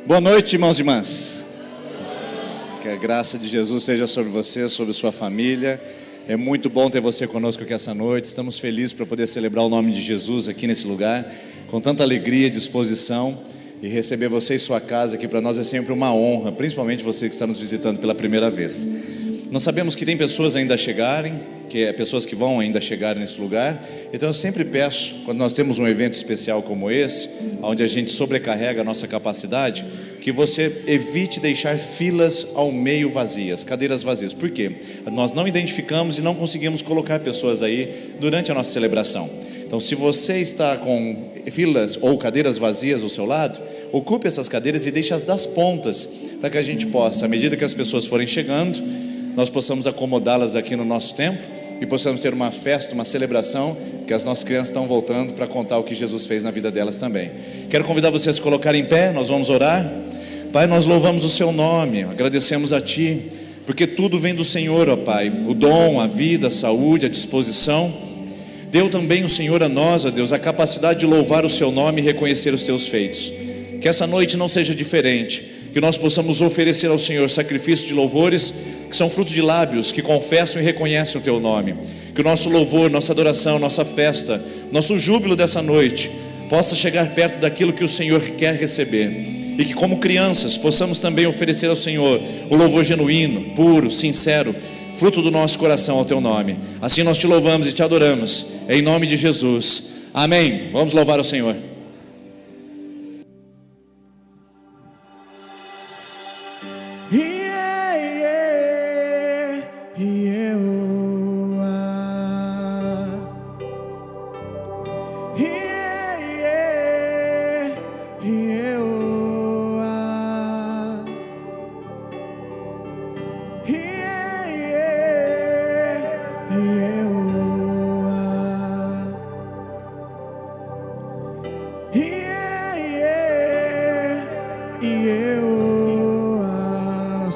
Boa noite, irmãos e irmãs. Que a graça de Jesus seja sobre você, sobre sua família. É muito bom ter você conosco aqui essa noite. Estamos felizes para poder celebrar o nome de Jesus aqui nesse lugar, com tanta alegria, disposição. E receber você e sua casa aqui para nós é sempre uma honra, principalmente você que está nos visitando pela primeira vez. Nós sabemos que tem pessoas ainda a chegarem, pessoas que vão ainda chegar nesse lugar. Então eu sempre peço, quando nós temos um evento especial como esse, onde a gente sobrecarrega a nossa capacidade, que você evite deixar filas ao meio vazias, cadeiras vazias. Por quê? Nós não identificamos e não conseguimos colocar pessoas aí durante a nossa celebração. Então, se você está com filas ou cadeiras vazias ao seu lado, ocupe essas cadeiras e deixe-as das pontas, para que a gente possa, à medida que as pessoas forem chegando, nós possamos acomodá-las aqui no nosso templo e possamos ter uma festa, uma celebração, que as nossas crianças estão voltando para contar o que Jesus fez na vida delas também. Quero convidar vocês a se colocarem em pé, nós vamos orar. Pai, nós louvamos o Seu nome, agradecemos a Ti, porque tudo vem do Senhor, ó Pai, o dom, a vida, a saúde, a disposição. Deu também o Senhor a nós, ó Deus, a capacidade de louvar o Seu nome e reconhecer os Teus feitos. Que essa noite não seja diferente, que nós possamos oferecer ao Senhor sacrifícios de louvores, que são fruto de lábios que confessam e reconhecem o Teu nome. Que o nosso louvor, nossa adoração, nossa festa, nosso júbilo dessa noite, possa chegar perto daquilo que o Senhor quer receber. E que como crianças possamos também oferecer ao Senhor o louvor genuíno, puro, sincero, fruto do nosso coração ao Teu nome. Assim nós Te louvamos e Te adoramos, em nome de Jesus, amém. Vamos louvar ao Senhor.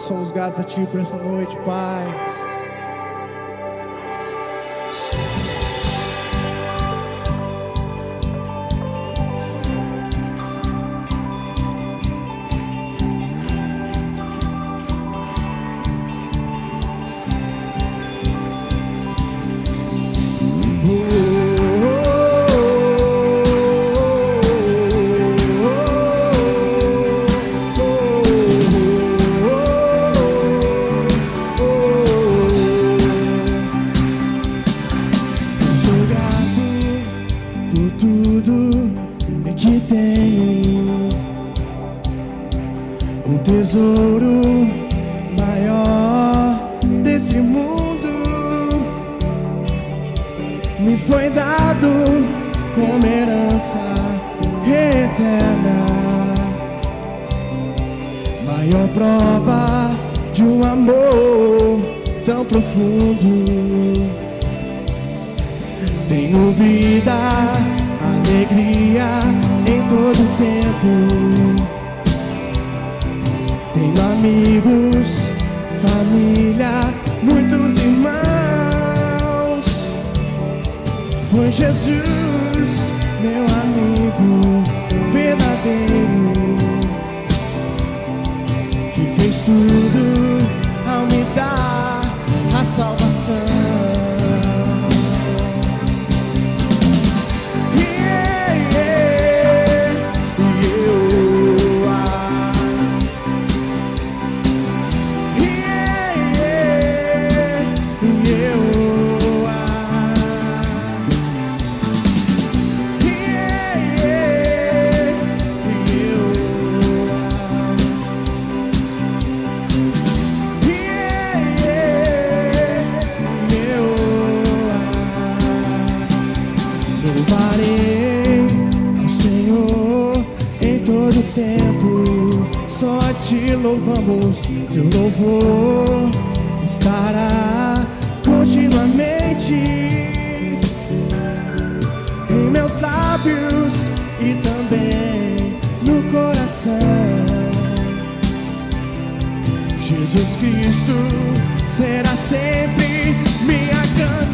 Somos gratos a Ti por essa noite, Pai. Tesouro maior desse mundo me foi dado como herança eterna, maior prova de um amor tão profundo. Tenho vida, alegria em todo tempo. Tenho amigos, família, muitos irmãos. Foi Jesus, meu amigo verdadeiro, que fez tudo ao me dar a salvação. Só Te louvamos, Seu louvor estará continuamente em meus lábios e também no coração. Jesus Cristo será sempre minha canção.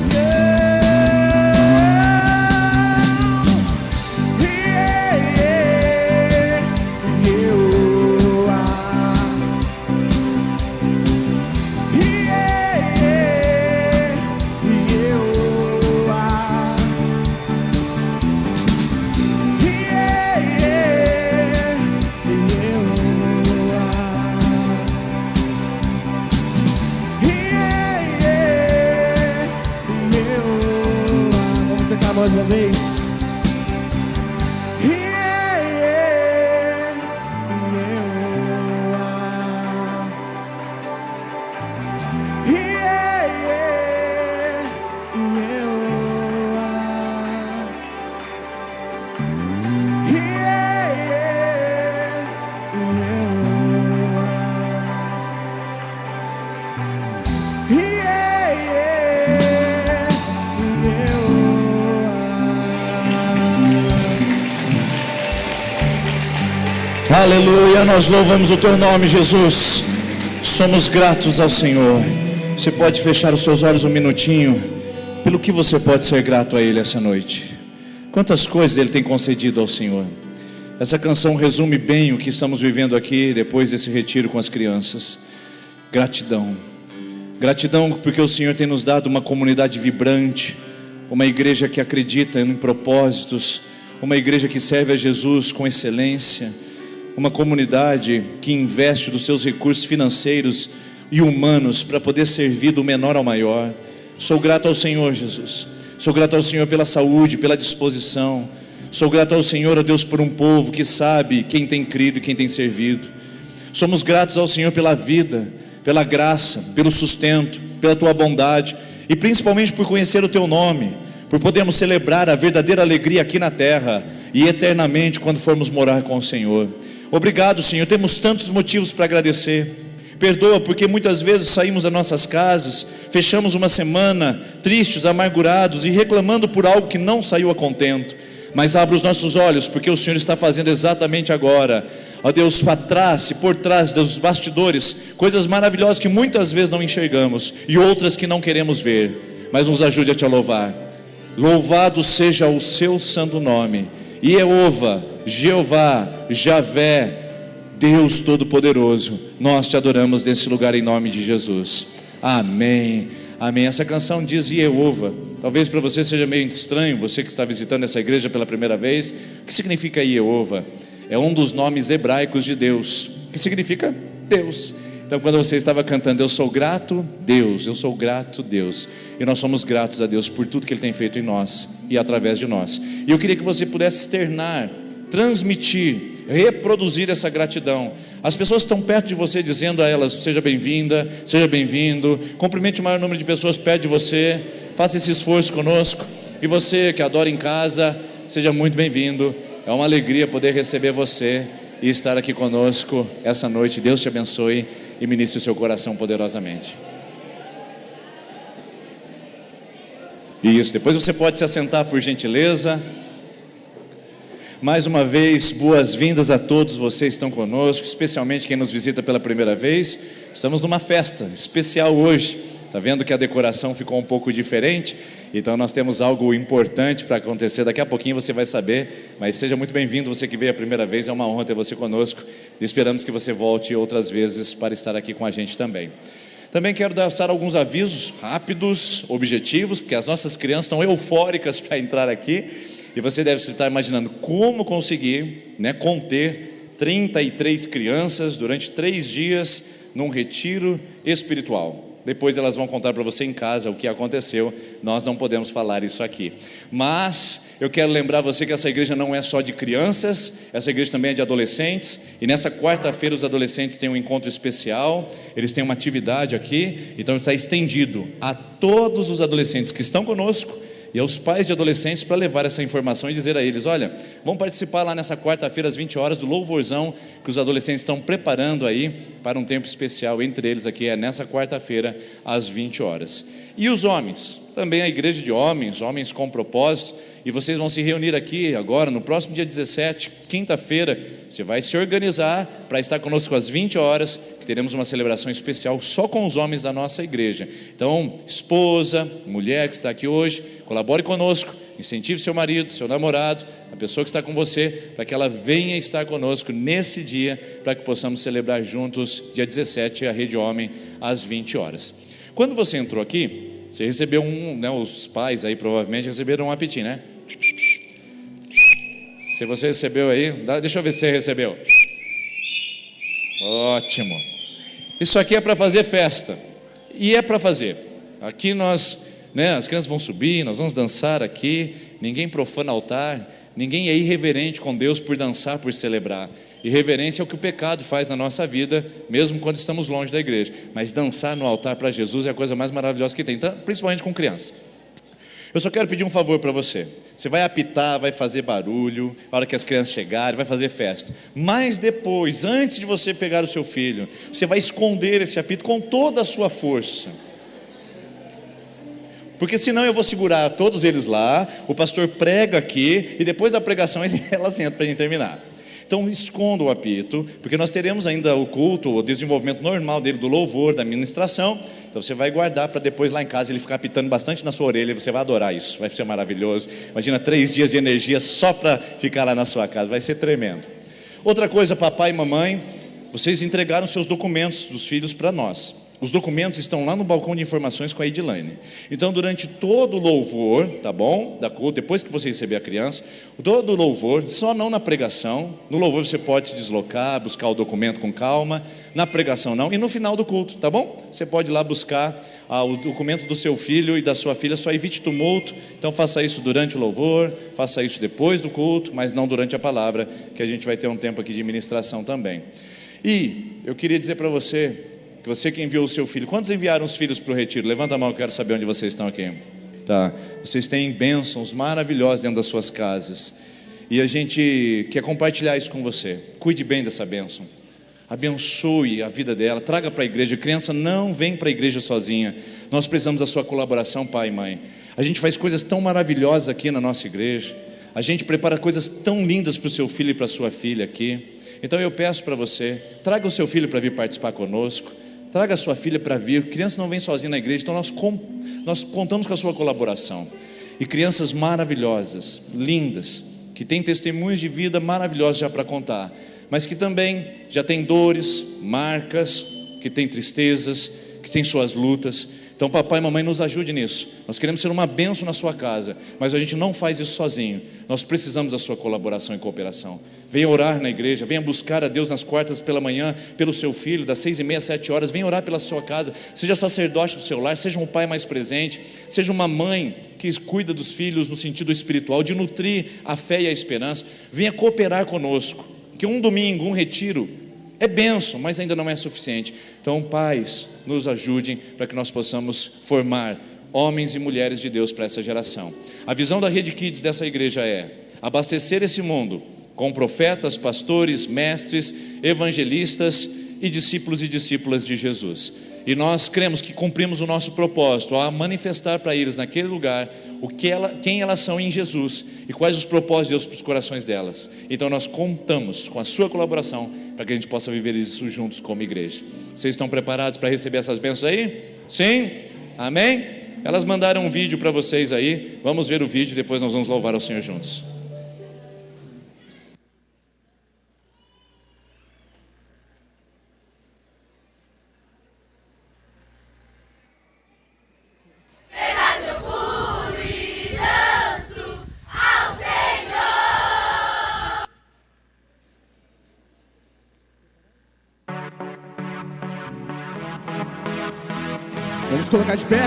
mais uma vez. Aleluia, nós louvamos o teu nome, Jesus. Somos gratos ao Senhor. Você pode fechar os seus olhos um minutinho. Pelo que você pode ser grato a Ele essa noite? Quantas coisas Ele tem concedido ao Senhor? Essa canção resume bem o que estamos vivendo aqui depois desse retiro com as crianças. Gratidão. Gratidão porque o Senhor tem nos dado uma comunidade vibrante, uma igreja que acredita em propósitos, uma igreja que serve a Jesus com excelência, uma comunidade que investe dos seus recursos financeiros e humanos para poder servir do menor ao maior. Sou grato ao Senhor, Jesus. Sou grato ao Senhor pela saúde, pela disposição. Sou grato ao Senhor, ó Deus, por um povo que sabe quem tem crido e quem tem servido. Somos gratos ao Senhor pela vida, pela graça, pelo sustento, pela tua bondade e principalmente por conhecer o teu nome, por podermos celebrar a verdadeira alegria aqui na terra e eternamente quando formos morar com o Senhor. Obrigado, Senhor, temos tantos motivos para agradecer. Perdoa porque muitas vezes saímos das nossas casas, fechamos uma semana tristes, amargurados e reclamando por algo que não saiu a contento. Mas abra os nossos olhos, porque o Senhor está fazendo exatamente agora, ó Deus, para trás e por trás dos bastidores, coisas maravilhosas que muitas vezes não enxergamos e outras que não queremos ver. Mas nos ajude a te louvar. Louvado seja o seu santo nome. Jeová, Jeová, Javé, Deus Todo-Poderoso, nós te adoramos nesse lugar em nome de Jesus. Amém, amém. Essa canção diz Jeová. Talvez para você seja meio estranho, você que está visitando essa igreja pela primeira vez. O que significa Jeová? É um dos nomes hebraicos de Deus, que significa Deus. Então quando você estava cantando, eu sou grato Deus, eu sou grato Deus, e nós somos gratos a Deus por tudo que Ele tem feito em nós e através de nós. E eu queria que você pudesse externar, transmitir, reproduzir essa gratidão. As pessoas que estão perto de você, dizendo a elas, seja bem-vinda, seja bem-vindo. Cumprimente o maior número de pessoas perto de você. Faça esse esforço conosco. E você que adora em casa, seja muito bem-vindo. É uma alegria poder receber você e estar aqui conosco essa noite. Deus te abençoe e ministre o seu coração poderosamente. Isso, depois você pode se assentar por gentileza. Mais uma vez, boas-vindas a todos vocês que estão conosco, especialmente quem nos visita pela primeira vez. Estamos numa festa especial hoje. Está vendo que a decoração ficou um pouco diferente? Então nós temos algo importante para acontecer. Daqui a pouquinho você vai saber, mas seja muito bem-vindo, você que veio a primeira vez. É uma honra ter você conosco. Esperamos que você volte outras vezes para estar aqui com a gente também. Também quero dar alguns avisos rápidos, objetivos, porque as nossas crianças estão eufóricas para entrar aqui. E você deve estar imaginando como conseguir, conter 33 crianças durante 3 dias num retiro espiritual. Depois elas vão contar para você em casa o que aconteceu. Nós não podemos falar isso aqui. Mas eu quero lembrar você que essa igreja não é só de crianças, essa igreja também é de adolescentes. E nessa quarta-feira os adolescentes têm um encontro especial. Eles têm uma atividade aqui. Então está estendido a todos os adolescentes que estão conosco e aos pais de adolescentes, para levar essa informação e dizer a eles: olha, vamos participar lá nessa quarta-feira às 20 horas do louvorzão que os adolescentes estão preparando aí para um tempo especial. Entre eles aqui é nessa quarta-feira às 20 horas. E os homens, também a igreja de homens com propósito, e vocês vão se reunir aqui agora no próximo dia 17, quinta-feira. Você vai se organizar para estar conosco às 20 horas, que teremos uma celebração especial só com os homens da nossa igreja. Então, esposa, mulher que está aqui hoje, colabore conosco, incentive seu marido, seu namorado, a pessoa que está com você, para que ela venha estar conosco nesse dia, para que possamos celebrar juntos, dia 17, a Rede Homem, às 20 horas. Quando você entrou aqui, você recebeu os pais aí provavelmente receberam um apitinho, né? Se você recebeu aí, deixa eu ver se você recebeu. Ótimo. Isso aqui é para fazer festa. E é para fazer. Aqui nós, as crianças vão subir, nós vamos dançar aqui, ninguém profana altar, ninguém é irreverente com Deus por dançar, por celebrar. Irreverência é o que o pecado faz na nossa vida, mesmo quando estamos longe da igreja. Mas dançar no altar para Jesus é a coisa mais maravilhosa que tem, então, principalmente com criança. Eu só quero pedir um favor para você. Você vai apitar, vai fazer barulho, na hora que as crianças chegarem, vai fazer festa. Mas depois, antes de você pegar o seu filho, você vai esconder esse apito com toda a sua força. Porque senão eu vou segurar todos eles lá, o pastor prega aqui, e depois da pregação elas entram para a gente terminar. Então esconda o apito, porque nós teremos ainda o culto, o desenvolvimento normal dele, do louvor, da ministração. Então você vai guardar para depois lá em casa ele ficar apitando bastante na sua orelha, e você vai adorar isso, vai ser maravilhoso. Imagina 3 dias de energia só para ficar lá na sua casa, vai ser tremendo. Outra coisa, papai e mamãe, vocês entregaram seus documentos dos filhos para nós. Os documentos estão lá no balcão de informações com a Edilane. Então durante todo o louvor, tá bom? Depois que você receber a criança, todo o louvor, só não na pregação. No louvor você pode se deslocar, buscar o documento com calma. Na pregação não. E no final do culto, tá bom? Você pode ir lá buscar o documento do seu filho e da sua filha. Só evite tumulto. Então faça isso durante o louvor, faça isso depois do culto, mas não durante a palavra, que a gente vai ter um tempo aqui de ministração também. E eu queria dizer para você, que você que enviou o seu filho, quantos enviaram os filhos para o retiro? Levanta a mão, eu quero saber onde vocês estão aqui. Tá. Vocês têm bênçãos maravilhosas dentro das suas casas, e a gente quer compartilhar isso com você. Cuide bem dessa bênção, abençoe a vida dela, traga para a igreja. A criança não vem para a igreja sozinha, nós precisamos da sua colaboração, pai e mãe. A gente faz coisas tão maravilhosas aqui na nossa igreja, a gente prepara coisas tão lindas para o seu filho e para a sua filha aqui. Então eu peço para você, traga o seu filho para vir participar conosco, traga a sua filha para vir. Criança não vem sozinha na igreja, então nós contamos com a sua colaboração. E crianças maravilhosas, lindas, que têm testemunhos de vida maravilhosos já para contar, mas que também já têm dores, marcas, que têm tristezas, que têm suas lutas. Então papai e mamãe, nos ajude nisso. Nós queremos ser uma bênção na sua casa, mas a gente não faz isso sozinho. Nós precisamos da sua colaboração e cooperação. Venha orar na igreja, venha buscar a Deus nas quartas pela manhã, pelo seu filho, das 6h30 às 7 horas, venha orar pela sua casa, seja sacerdote do seu lar, seja um pai mais presente, seja uma mãe que cuida dos filhos no sentido espiritual, de nutrir a fé e a esperança. Venha cooperar conosco, que um domingo, um retiro, é bênção, mas ainda não é suficiente. Então pais, nos ajudem para que nós possamos formar homens e mulheres de Deus para essa geração. A visão da Rede Kids dessa igreja é abastecer esse mundo com profetas, pastores, mestres, evangelistas e discípulas de Jesus. E nós cremos que cumprimos o nosso propósito a manifestar para eles naquele lugar quem elas são em Jesus e quais os propósitos de Deus para os corações delas. Então nós contamos com a sua colaboração para que a gente possa viver isso juntos como igreja. Vocês estão preparados para receber essas bênçãos aí? Sim? Amém? Elas mandaram um vídeo para vocês aí. Vamos ver o vídeo e depois nós vamos louvar ao Senhor juntos. Vamos colocar de pé.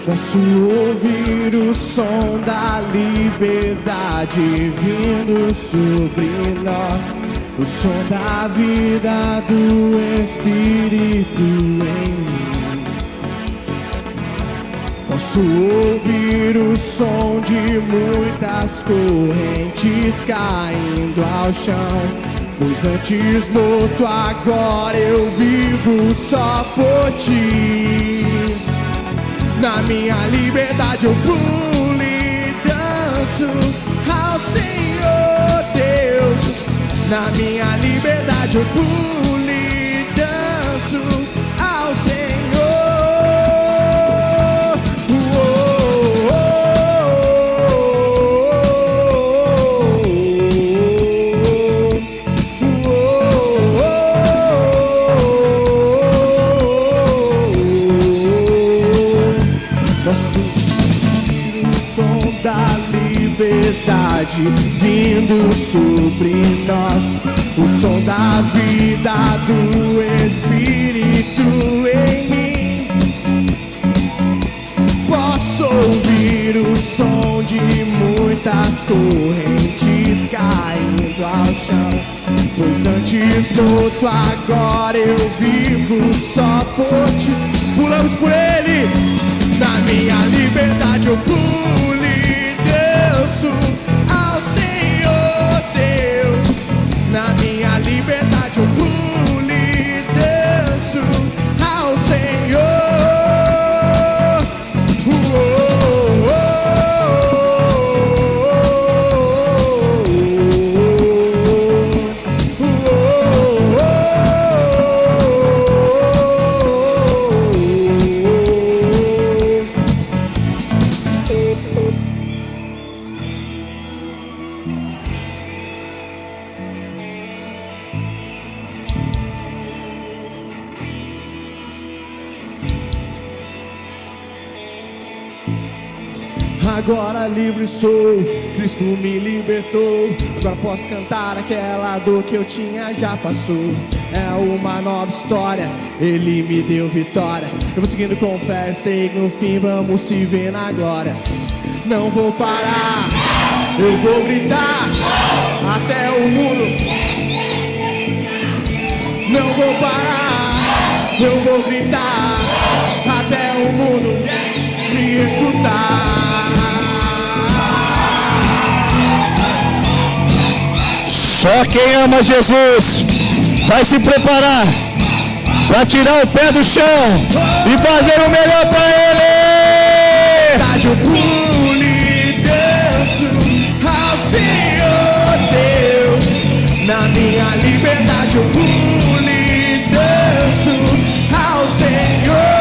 Posso ouvir o som da liberdade vindo sobre nós, o som da vida do Espírito em mim. Posso ouvir o som de muitas correntes caindo ao chão, pois antes morto agora eu vivo só por ti. Na minha liberdade eu pulo e danço ao Senhor Deus. Na minha liberdade eu pulo e danço ao Senhor. vindo sobre nós. O som da vida do Espírito em mim. Posso ouvir o som de muitas correntes caindo ao chão. Pois antes morto, agora eu vivo só por ti. Pulamos por ele. Na minha liberdade eu pulo e danço ao Senhor Deus. Na minha liberdade eu pulo e danço ao Senhor. Agora livre sou, Cristo me libertou. Agora posso cantar aquela dor que eu tinha, já passou. É uma nova história, Ele me deu vitória. Eu vou seguindo com fé, sei que no fim vamos se ver na glória. Não vou parar, eu vou gritar até o mundo. Não vou parar, eu vou gritar até o mundo me escutar. Só quem ama Jesus vai se preparar para tirar o pé do chão e fazer o melhor para Ele. Eu pulo e danço ao Senhor Deus. Na minha liberdade eu pulo e danço ao Senhor.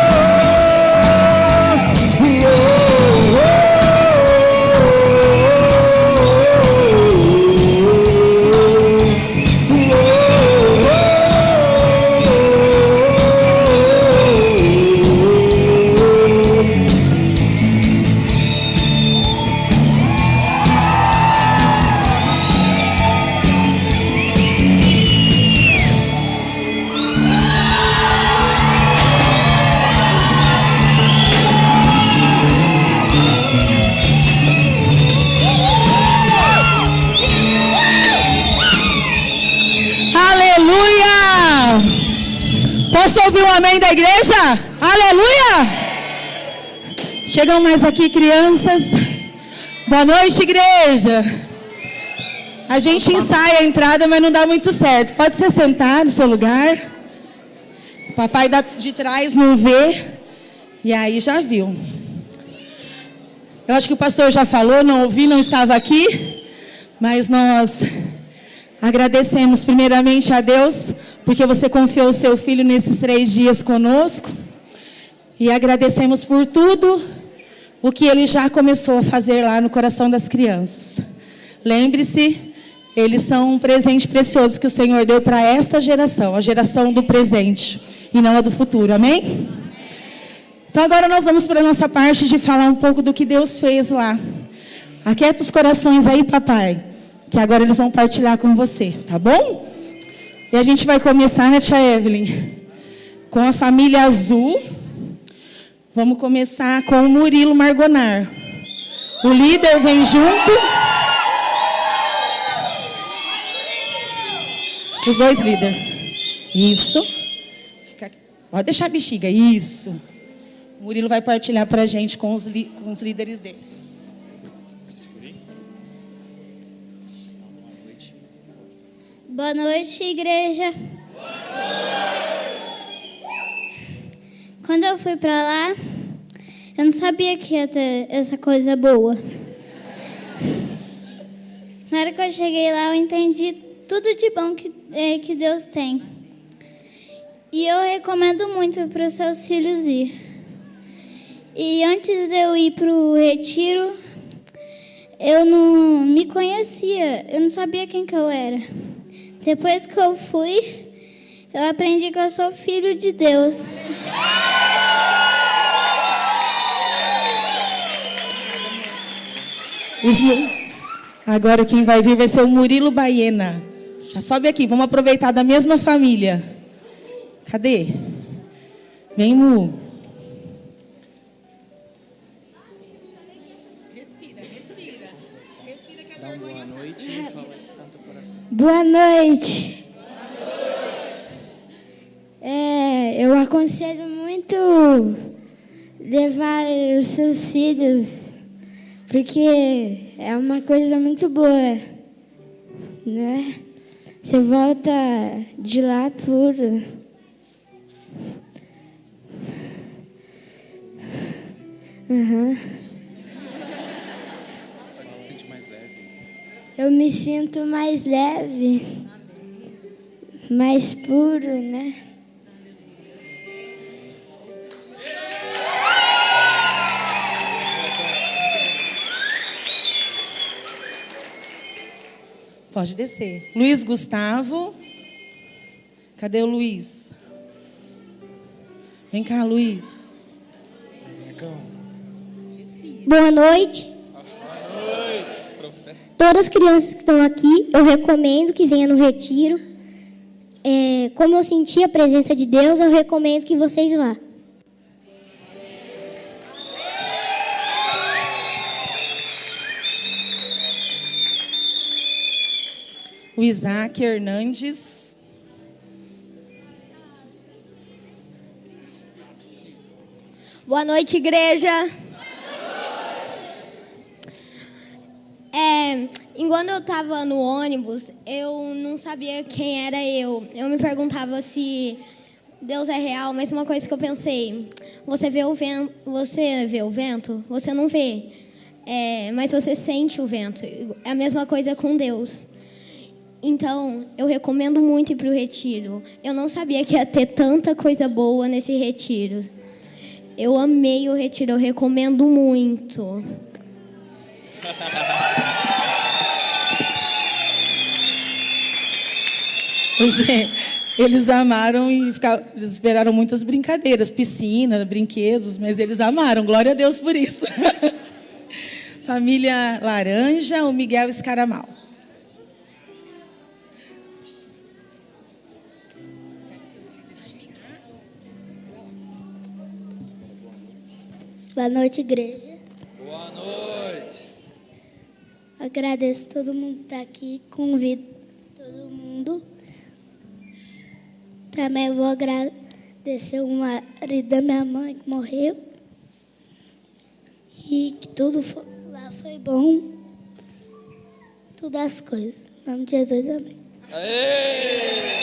Posso ouvir um amém da igreja? Aleluia! Chegam mais aqui, crianças. Boa noite, igreja. A gente ensaia a entrada, mas não dá muito certo. Pode se sentar no seu lugar. O papai de trás não vê. E aí já viu. Eu acho que o pastor já falou, não ouvi, não estava aqui. Mas nós agradecemos primeiramente a Deus, porque você confiou o seu filho nesses 3 dias conosco. E agradecemos por tudo o que ele já começou a fazer lá no coração das crianças. Lembre-se, eles são um presente precioso que o Senhor deu para esta geração, a geração do presente e não a do futuro, amém? Então agora nós vamos para a nossa parte de falar um pouco do que Deus fez lá. Aquieta os corações aí, papai, que agora eles vão partilhar com você, tá bom? E a gente vai começar, né, tia Evelyn, com a família Azul. Vamos começar com o Murilo Margonar. O líder vem junto. Os 2 líderes. Isso. Pode deixar a bexiga. Isso. O Murilo vai partilhar para a gente com os líderes dele. Boa noite, igreja. Quando eu fui para lá, eu não sabia que ia ter essa coisa boa. Na hora que eu cheguei lá, eu entendi tudo de bom que Deus tem. E eu recomendo muito para os seus filhos ir. E antes de eu ir para o retiro, eu não me conhecia, eu não sabia quem que eu era. Depois que eu fui, eu aprendi que eu sou filho de Deus. Agora quem vai vir vai ser o Murilo Baena. Já sobe aqui, vamos aproveitar da mesma família. Cadê? Vem, Mu. Respira que é vergonha. Boa noite e fala de tanto coração. Boa noite. Eu aconselho muito levar os seus filhos, porque é uma coisa muito boa, né? Você volta de lá puro. Eu me sinto mais leve, mais puro, né? Pode descer. Luiz Gustavo. Cadê o Luiz? Vem cá, Luiz. Boa noite. Todas as crianças que estão aqui, eu recomendo que venham no retiro. Como eu senti a presença de Deus, eu recomendo que vocês vá. O Isaac Hernandes. Boa noite, igreja. Enquanto eu estava no ônibus, eu não sabia quem era eu. Eu me perguntava se Deus é real, mas uma coisa que eu pensei, você vê o vento, você não vê, mas você sente o vento. É a mesma coisa com Deus. Então, eu recomendo muito ir para o retiro. Eu não sabia que ia ter tanta coisa boa nesse retiro. Eu amei o retiro, eu recomendo muito. Eles amaram e eles esperaram muitas brincadeiras, piscina, brinquedos, mas eles amaram. Glória a Deus por isso. Família Laranja, o Miguel Escaramal. Boa noite, igreja. Boa noite. Agradeço todo mundo que está aqui. Convido todo mundo. Também vou agradecer o marido da minha mãe que morreu. E que tudo lá foi bom. Todas as coisas. Em nome de Jesus, amém. Aê!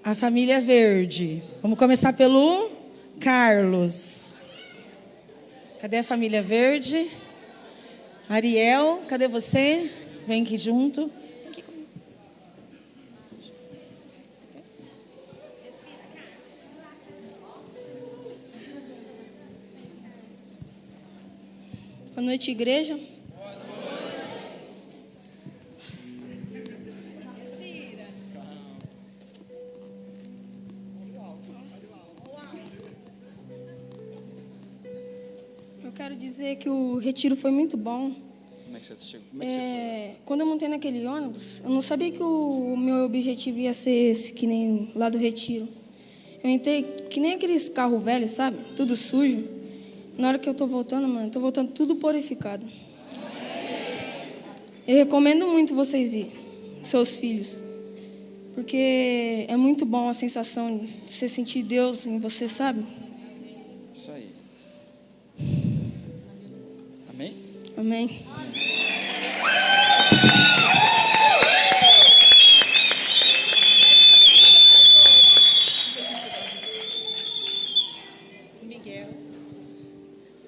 A família Verde. Vamos começar pelo Carlos. Cadê a família Verde? Ariel, cadê você? Vem aqui junto. Vem aqui comigo. Boa noite, igreja. Eu quero dizer que o retiro foi muito bom. Como é que você chegou? Como é que você foi? Quando eu montei naquele ônibus, eu não sabia que o meu objetivo ia ser esse, que nem lá do retiro. Eu entrei que nem aqueles carros velhos, sabe? Tudo sujo. Na hora que eu tô voltando, mano, tô voltando tudo purificado. Eu recomendo muito vocês irem, seus filhos. Porque é muito bom a sensação de você sentir Deus em você, sabe? Isso aí. Amém? Amém.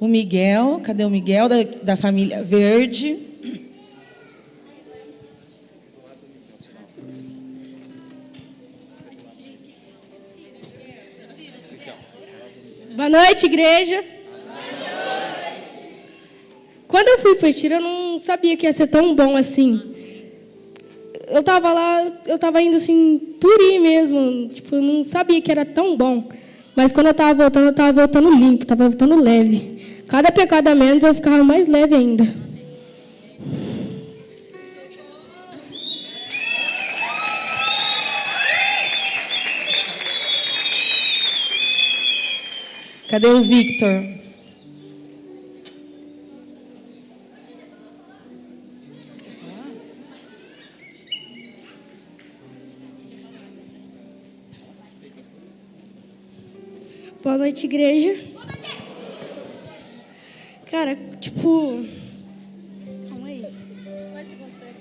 O Miguel, cadê o Miguel da família Verde? Boa noite, igreja. Quando eu fui para o retiro, eu não sabia que ia ser tão bom assim. Eu estava lá, eu estava indo assim, por ir mesmo. Tipo, eu não sabia que era tão bom. Mas quando eu estava voltando limpo, estava voltando leve. Cada pecado a menos eu ficava mais leve ainda. Cadê o Victor? Boa noite, igreja. Cara, tipo... Calma aí. Vai se consegue.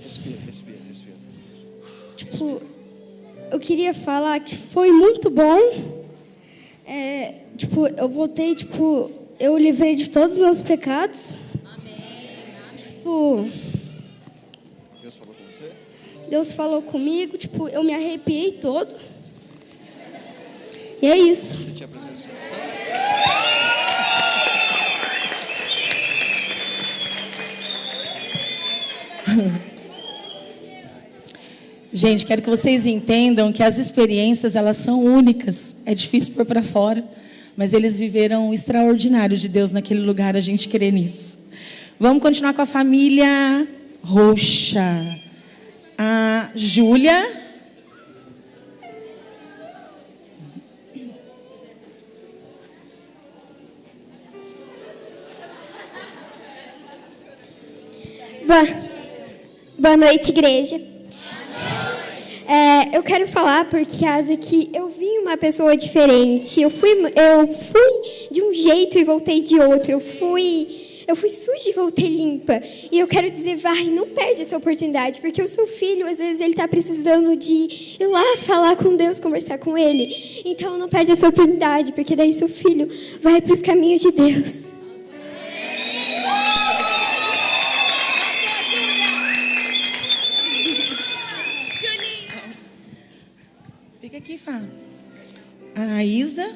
Respira. Tipo, eu queria falar que foi muito bom. Tipo, eu voltei, tipo... Eu livrei de todos os meus pecados. Amém. Tipo... Deus falou com você? Deus falou comigo, tipo, eu me arrepiei todo. E é isso. Você tinha presença especial? Gente, quero que vocês entendam que as experiências, elas são únicas. É difícil pôr para fora, mas eles viveram o extraordinário de Deus naquele lugar, a gente crê nisso. Vamos continuar com a família Roxa. A Júlia. Boa noite, igreja. Eu quero falar por causa que eu vi uma pessoa diferente. Eu fui de um jeito e voltei de outro. Eu fui suja e voltei limpa. E eu quero dizer, não perde essa oportunidade, porque o seu filho, às vezes, ele está precisando de ir lá falar com Deus, conversar com Ele. Então, não perde essa oportunidade, porque daí seu filho vai para os caminhos de Deus. Fica aqui, Fá. A Isa.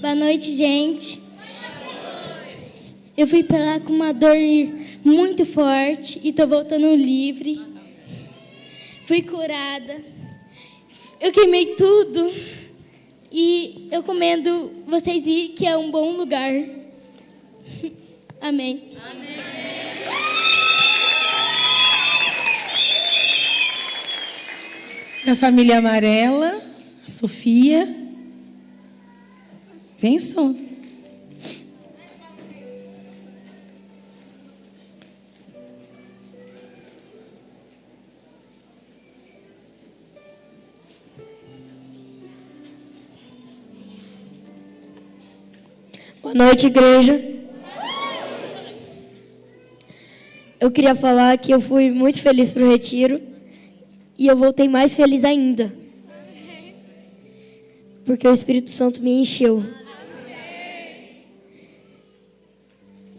Boa noite, gente. Eu fui pra lá com uma dor muito forte e tô voltando livre. Fui curada. Eu queimei tudo. E eu recomendo vocês ir, que é um bom lugar. Amém. Amém. Da família amarela, a Sofia. Vem, Só. Boa noite, igreja. Eu queria falar que eu fui muito feliz pro retiro e eu voltei mais feliz ainda. Porque o Espírito Santo me encheu.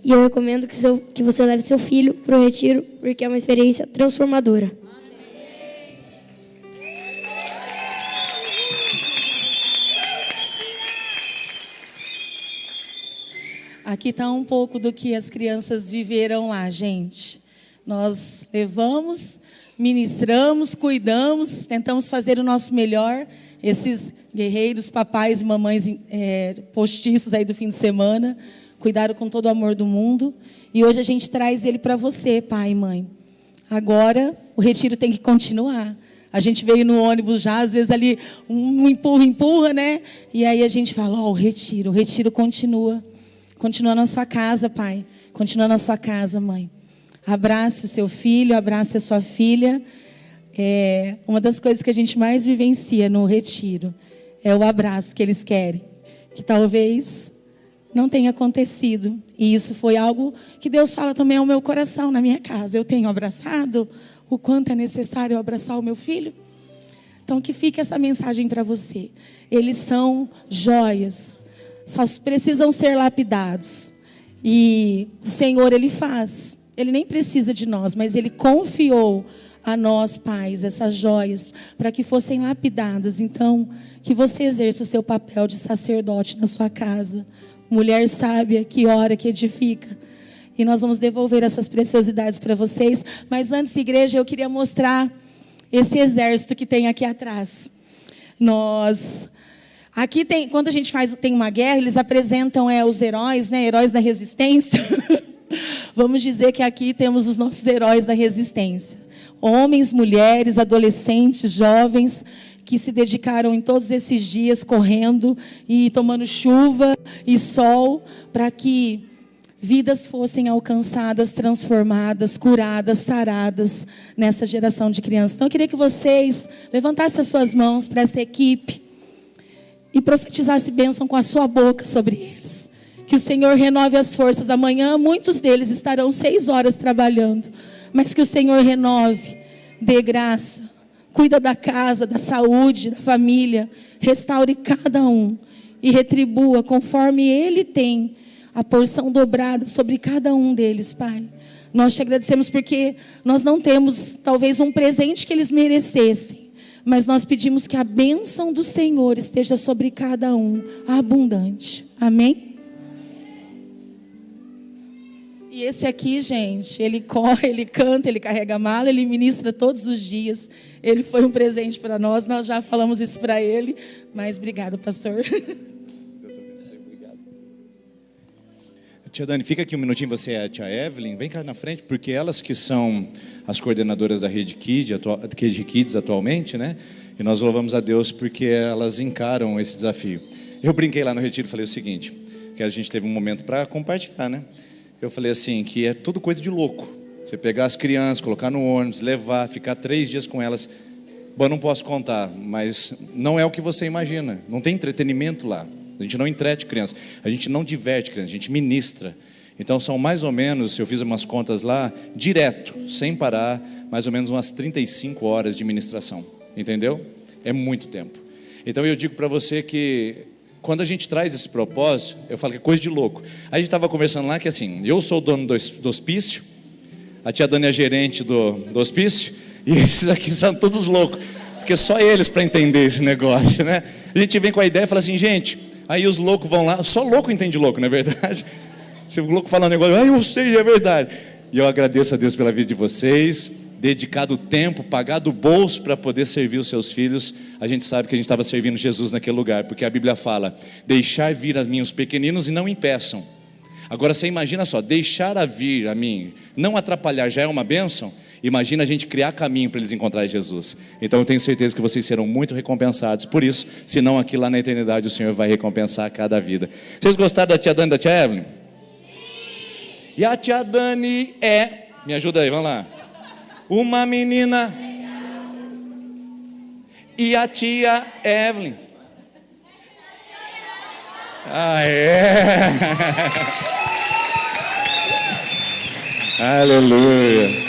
E eu recomendo que você leve seu filho pro retiro, porque é uma experiência transformadora. Aqui está um pouco do que as crianças viveram lá, gente. Nós levamos, ministramos, cuidamos, tentamos fazer o nosso melhor. Esses guerreiros, papais e mamães postiços aí do fim de semana, cuidaram com todo o amor do mundo. E hoje a gente traz ele para você, pai e mãe. Agora, o retiro tem que continuar. A gente veio no ônibus já, às vezes ali, um empurra, né? E aí a gente fala, o retiro continua. Continua na sua casa, pai. Continua na sua casa, mãe. Abrace o seu filho, abrace a sua filha. Uma das coisas que a gente mais vivencia no retiro é o abraço que eles querem. Que talvez não tenha acontecido. E isso foi algo que Deus fala também ao meu coração, na minha casa. Eu tenho abraçado o quanto é necessário eu abraçar o meu filho. Então, que fique essa mensagem para você. Eles são joias. Só precisam ser lapidados. E o Senhor, Ele faz. Ele nem precisa de nós, mas Ele confiou a nós, pais, essas joias, para que fossem lapidadas. Então, que você exerça o seu papel de sacerdote na sua casa. Mulher sábia, que ora, que edifica. E nós vamos devolver essas preciosidades para vocês. Mas antes, igreja, eu queria mostrar esse exército que tem aqui atrás. Aqui tem, quando a gente tem uma guerra, eles apresentam os heróis, né? Heróis da resistência. Vamos dizer que aqui temos os nossos heróis da resistência. Homens, mulheres, adolescentes, jovens, que se dedicaram em todos esses dias correndo e tomando chuva e sol para que vidas fossem alcançadas, transformadas, curadas, saradas nessa geração de crianças. Então eu queria que vocês levantassem as suas mãos para essa equipe e profetizassem bênção com a sua boca sobre eles. Que o Senhor renove as forças. Amanhã muitos deles estarão 6 horas trabalhando, mas que o Senhor renove, dê graça, cuida da casa, da saúde, da família, restaure cada um e retribua conforme Ele tem a porção dobrada sobre cada um deles, Pai. Nós te agradecemos porque nós não temos talvez um presente que eles merecessem, mas nós pedimos que a bênção do Senhor esteja sobre cada um, abundante. Amém? E esse aqui, gente, ele corre, ele canta, ele carrega a mala, ele ministra todos os dias. Ele foi um presente para nós já falamos isso para ele, mas obrigado, pastor. Tia Dani, fica aqui um minutinho, você é a tia Evelyn, vem cá na frente, porque elas que são as coordenadoras da Rede Kids atualmente, né? E nós louvamos a Deus porque elas encaram esse desafio. Eu brinquei lá no retiro e falei o seguinte, que a gente teve um momento para compartilhar, né? Eu falei assim, que é tudo coisa de louco. Você pegar as crianças, colocar no ônibus, levar, ficar 3 dias com elas. Bom, eu não posso contar, mas não é o que você imagina. Não tem entretenimento lá. A gente não entrete criança, a gente não diverte criança, a gente ministra. Então são mais ou menos, eu fiz umas contas lá, direto, sem parar, mais ou menos umas 35 horas de ministração. Entendeu? É muito tempo. Então eu digo para você que quando a gente traz esse propósito, eu falo que é coisa de louco. A gente estava conversando lá que assim, eu sou o dono do hospício, a tia Dani é gerente do hospício, e esses aqui são todos loucos, porque só eles para entender esse negócio, né? A gente vem com a ideia e fala assim, gente, aí os loucos vão lá, só louco entende louco, não é verdade? Se o louco fala um negócio, eu sei, é verdade. E eu agradeço a Deus pela vida de vocês, dedicado o tempo, pagado o bolso para poder servir os seus filhos. A gente sabe que a gente estava servindo Jesus naquele lugar, porque a Bíblia fala, deixar vir a mim os pequeninos e não impeçam. Agora você imagina só, deixar a vir a mim, não atrapalhar, já é uma bênção. Imagina a gente criar caminho para eles encontrarem Jesus. Então eu tenho certeza que vocês serão muito recompensados por isso, senão aqui lá na eternidade o Senhor vai recompensar cada vida. Vocês gostaram da tia Dani e da tia Evelyn? E a tia Dani me ajuda aí, vamos lá. Uma menina. E a tia Evelyn. Ah, é. Aleluia.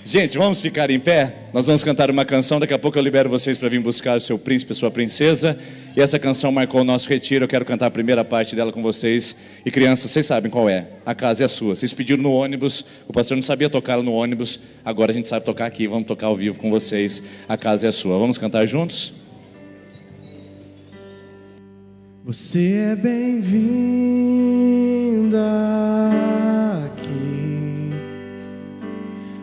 Gente, vamos ficar em pé? Nós vamos cantar uma canção, daqui a pouco eu libero vocês para vir buscar o seu príncipe, a sua princesa. E essa canção marcou o nosso retiro, eu quero cantar a primeira parte dela com vocês. E crianças, vocês sabem qual é, a casa é sua. Vocês pediram no ônibus, o pastor não sabia tocar no ônibus, agora a gente sabe tocar aqui, vamos tocar ao vivo com vocês. A casa é sua, vamos cantar juntos? Você é bem-vinda aqui,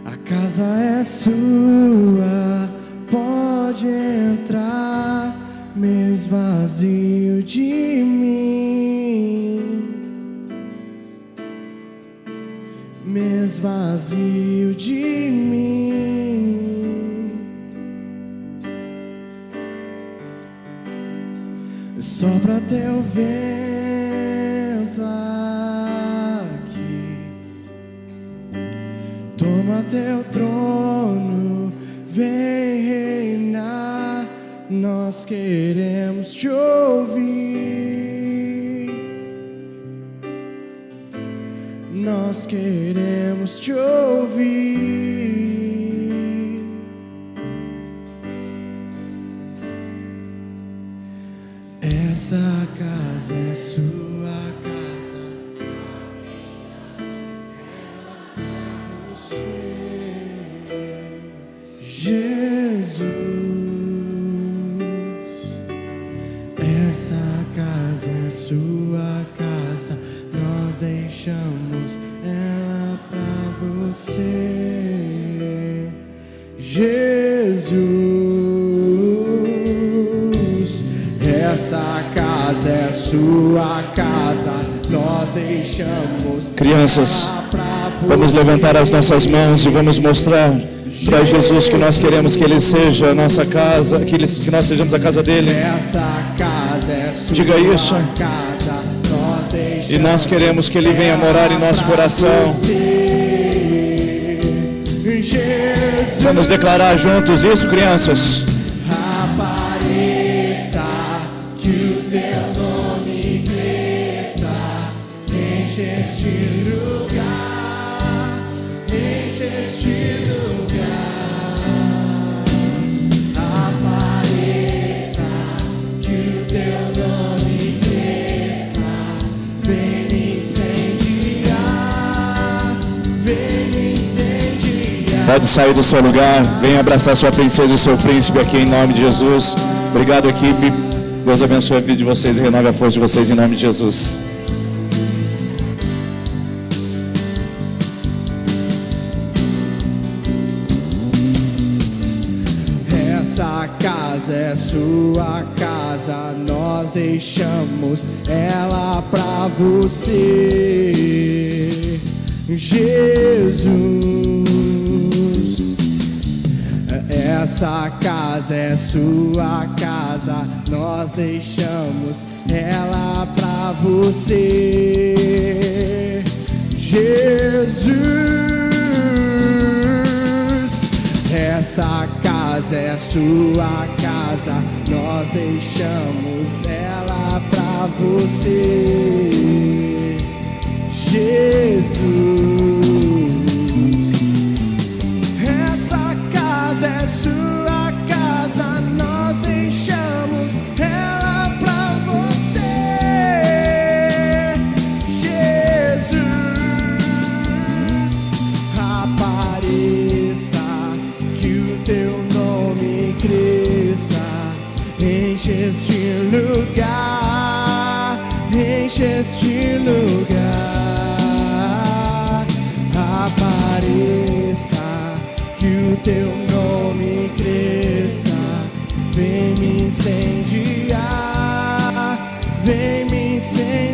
a casa é sua, pode entrar, mesmo vazio de mim, mesmo vazio de mim. Sopra teu vento aqui, toma teu trono, vem reinar. Nós queremos te ouvir, nós queremos te ouvir. Essa casa é sua casa, Jesus. Essa casa é sua casa, nós deixamos ela pra você, Jesus. Essa casa é sua casa, nós deixamos. Crianças, ela pra você. vamos levantar as nossas mãos e vamos mostrar para Jesus que nós queremos que Ele seja a nossa casa, que nós sejamos a casa dele. Essa casa é sua Diga isso. casa, nós deixamos. E nós queremos que Ele venha morar em nosso coração. Jesus, Vamos declarar juntos isso, crianças. apareça, que o teu nome cresça, enche este lugar, enche este lugar. Apareça, que o teu nome cresça, vem me incendiar, vem me incendiar. Pode sair do seu lugar, venha abraçar sua princesa e seu príncipe aqui em nome de Jesus. Obrigado, equipe. Deus abençoe a vida de vocês e renove a força de vocês em nome de Jesus. Essa casa é sua casa, nós deixamos ela pra você, Jesus. Essa casa é sua casa, nós deixamos ela pra você, Jesus. Essa casa é sua casa, nós deixamos ela pra você, Jesus. Essa casa é sua casa, nós deixamos ela pra você, Jesus. Apareça, que o teu nome cresça, enche este lugar, enche este lugar. Apareça, que o teu nome cresça, vem me incendiar, vem me incendiar.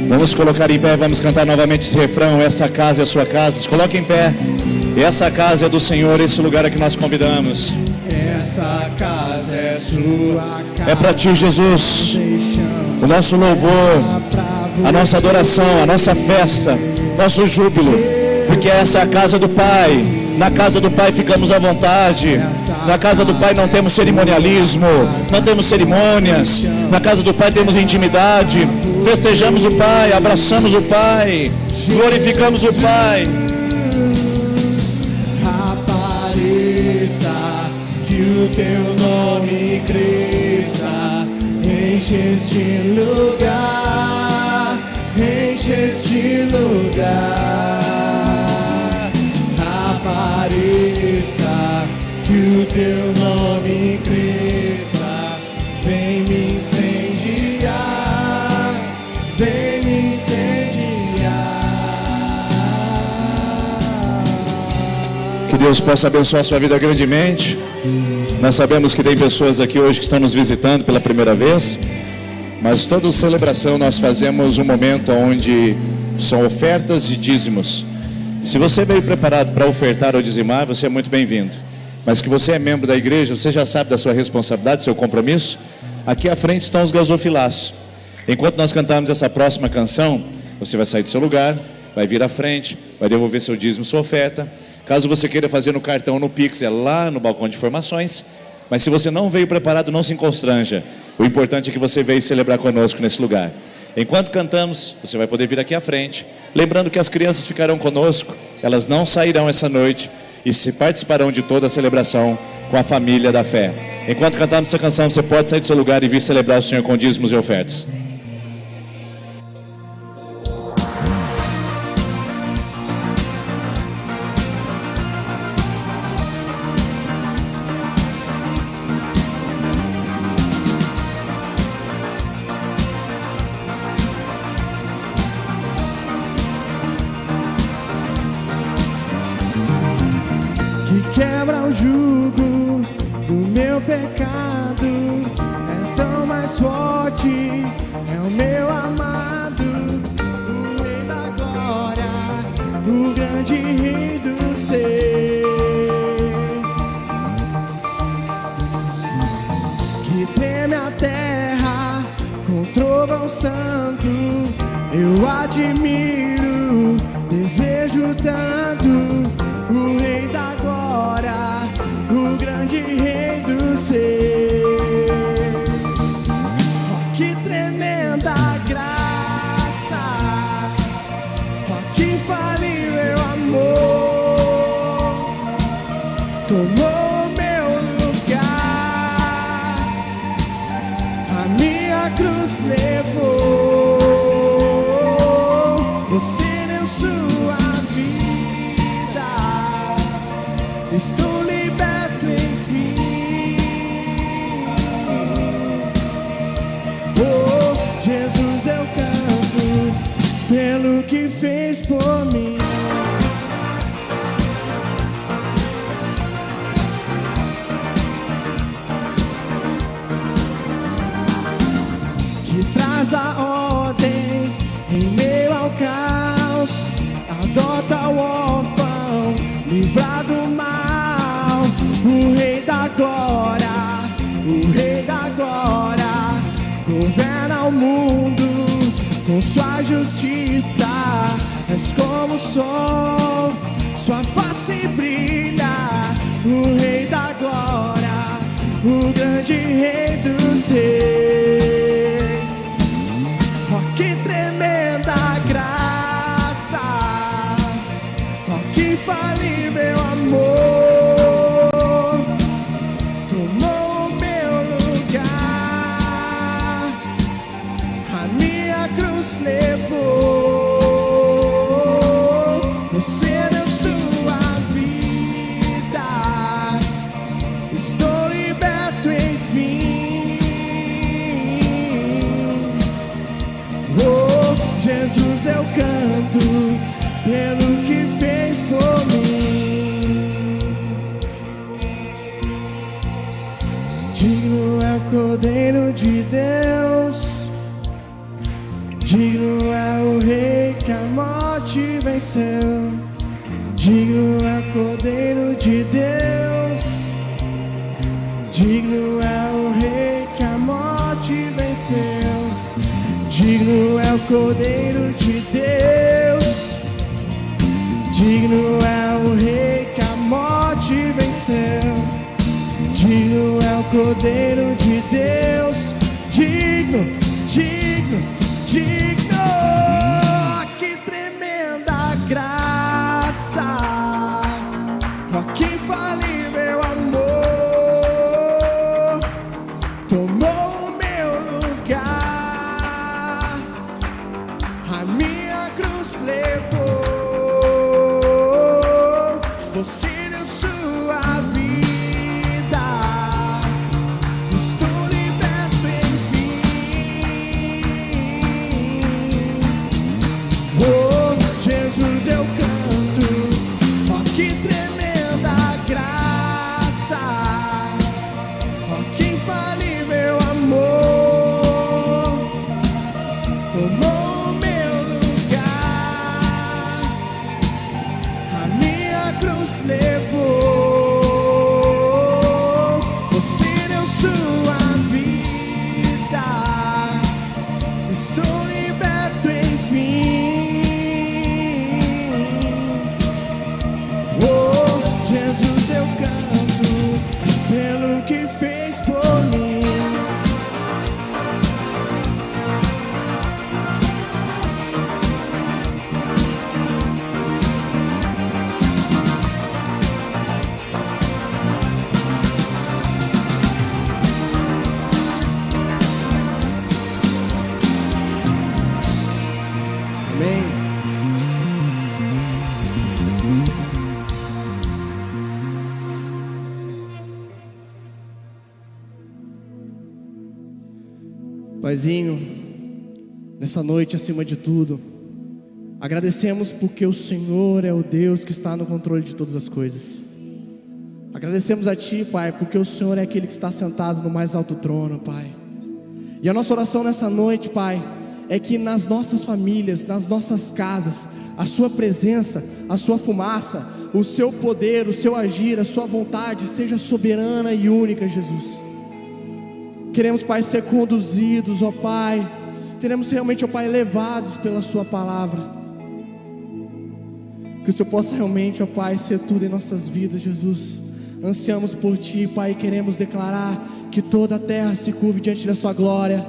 Vamos colocar em pé, vamos cantar novamente esse refrão. Essa casa é a sua casa. Se coloque em pé. Essa casa é do Senhor, esse lugar é que nós convidamos. Essa casa é sua casa. É para ti, Jesus. O nosso louvor, a nossa adoração, a nossa festa, nosso júbilo. Porque essa é a casa do Pai. Na casa do Pai ficamos à vontade. Na casa do Pai não temos cerimonialismo, não temos cerimônias. Na casa do Pai temos intimidade. Festejamos o Pai, abraçamos o Pai, glorificamos o Pai. Apareça, que o teu nome cresça, enche este lugar, enche este lugar. Apareça, que o teu nome cresça, vem me ensinar. Que Deus possa abençoar a sua vida grandemente. Nós sabemos que tem pessoas aqui hoje que estão nos visitando pela primeira vez, mas toda celebração nós fazemos um momento onde são ofertas e dízimos. Se você veio preparado para ofertar ou dizimar, você é muito bem-vindo. Mas que você é membro da igreja, você já sabe da sua responsabilidade, do seu compromisso. Aqui à frente estão os gasofilaços. Enquanto nós cantarmos essa próxima canção, você vai sair do seu lugar, vai vir à frente, vai devolver seu dízimo, sua oferta. Caso você queira fazer no cartão, no Pix, é lá no balcão de informações. Mas se você não veio preparado, não se constranja. O importante é que você veio celebrar conosco nesse lugar. Enquanto cantamos, você vai poder vir aqui à frente. Lembrando que as crianças ficarão conosco, elas não sairão essa noite e se participarão de toda a celebração com a família da fé. Enquanto cantamos essa canção, você pode sair do seu lugar e vir celebrar o Senhor com dízimos e ofertas. Quebra o jugo do meu pecado, é tão mais forte, é o meu amado, o Rei da glória, o grande Rei dos seis, que treme a terra com trovão santo, eu admiro, desejo tanto. O Rei da glória, o grande Rei dos seis. Oh, que tremenda graça, oh, que infalível amor, tomou meu lugar, a minha cruz levou, você deu sua vida. Estou liberto, enfim. Oh, Jesus, eu canto pelo que fez por mim. Que traz a ordem em meio ao caos, adota o órfão, livra do mal. O Rei da glória, o Rei da glória, governa o mundo com sua justiça. És como o sol, sua face brilha. O Rei da glória, o grande Rei dos reis. Oh, que tremenda graça, oh, que infalível amor. Levou, você deu sua vida, estou liberto enfim. Oh, Jesus, eu canto pelo que fez por mim. Digno é o Cordeiro de Deus, digno é o Rei que a morte venceu. Digno é o Cordeiro de Deus, digno é o Rei que a morte venceu. Digno é o Cordeiro de Deus, digno é o Rei que a morte venceu. Digno é o Cordeiro de Deus, digno, digno, digno. Que tremenda graça, oh, que infalível amor, tomou o meu lugar, a minha cruz levou, você deu sua vida, estou liberto enfim. Oh, Jesus, eu canto, oh, que tremenda nos levou. Você deu sua vida, estou liberto enfim. Oh, Jesus, eu canto pelo que fez por mim. Amém. Paizinho, nessa noite, acima de tudo, agradecemos porque o Senhor é o Deus que está no controle de todas as coisas. Agradecemos a Ti, Pai, porque o Senhor é aquele que está sentado no mais alto trono, Pai. E a nossa oração nessa noite, Pai, é que nas nossas famílias, nas nossas casas, a Sua presença, a Sua fumaça, o Seu poder, o Seu agir, a Sua vontade seja soberana e única, Jesus. Queremos, Pai, ser conduzidos, ó Pai. Queremos realmente, ó Pai, levados pela Sua palavra. Que o Senhor possa realmente, ó Pai, ser tudo em nossas vidas, Jesus. Ansiamos por Ti, Pai, e queremos declarar que toda a terra se curve diante da Sua glória.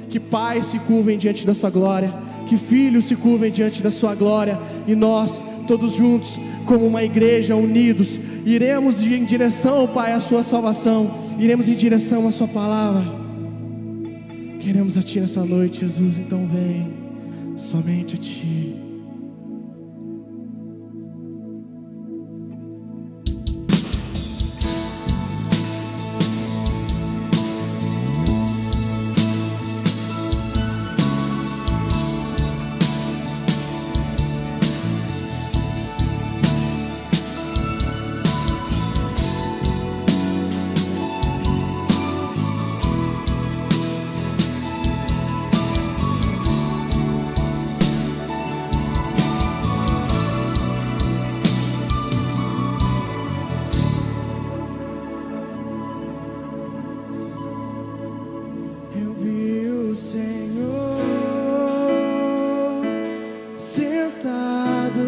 Que pais se curvem diante da Sua glória, que filhos se curvem diante da Sua glória, e nós, todos juntos, como uma igreja, unidos, iremos em direção, Pai, à Sua salvação, iremos em direção à Sua palavra. Queremos a Ti nessa noite, Jesus, então vem, somente a Ti. Eu vi o Senhor sentado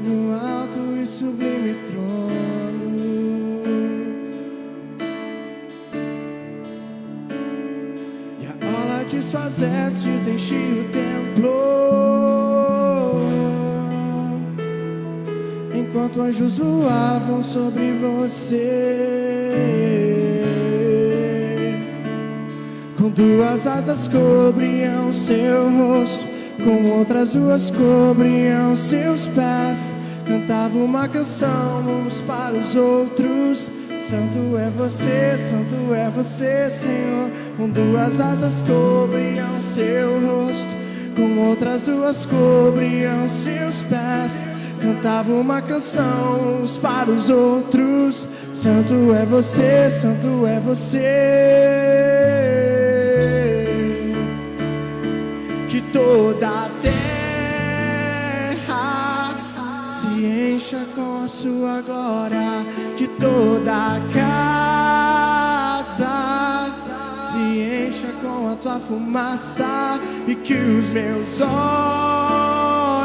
no alto e sublime trono, e a orla de Suas vestes enchia o templo, enquanto anjos voavam sobre você. Com duas asas cobriam seu rosto, com outras duas cobriam seus pés. Cantava uma canção uns para os outros: Santo é você, Senhor. Com duas asas cobriam seu rosto, com outras duas cobriam seus pés. Cantava uma canção uns para os outros: Santo é você, Santo é você. Que toda a terra se encha com a Sua glória, que toda a casa se encha com a Tua fumaça, e que os meus olhos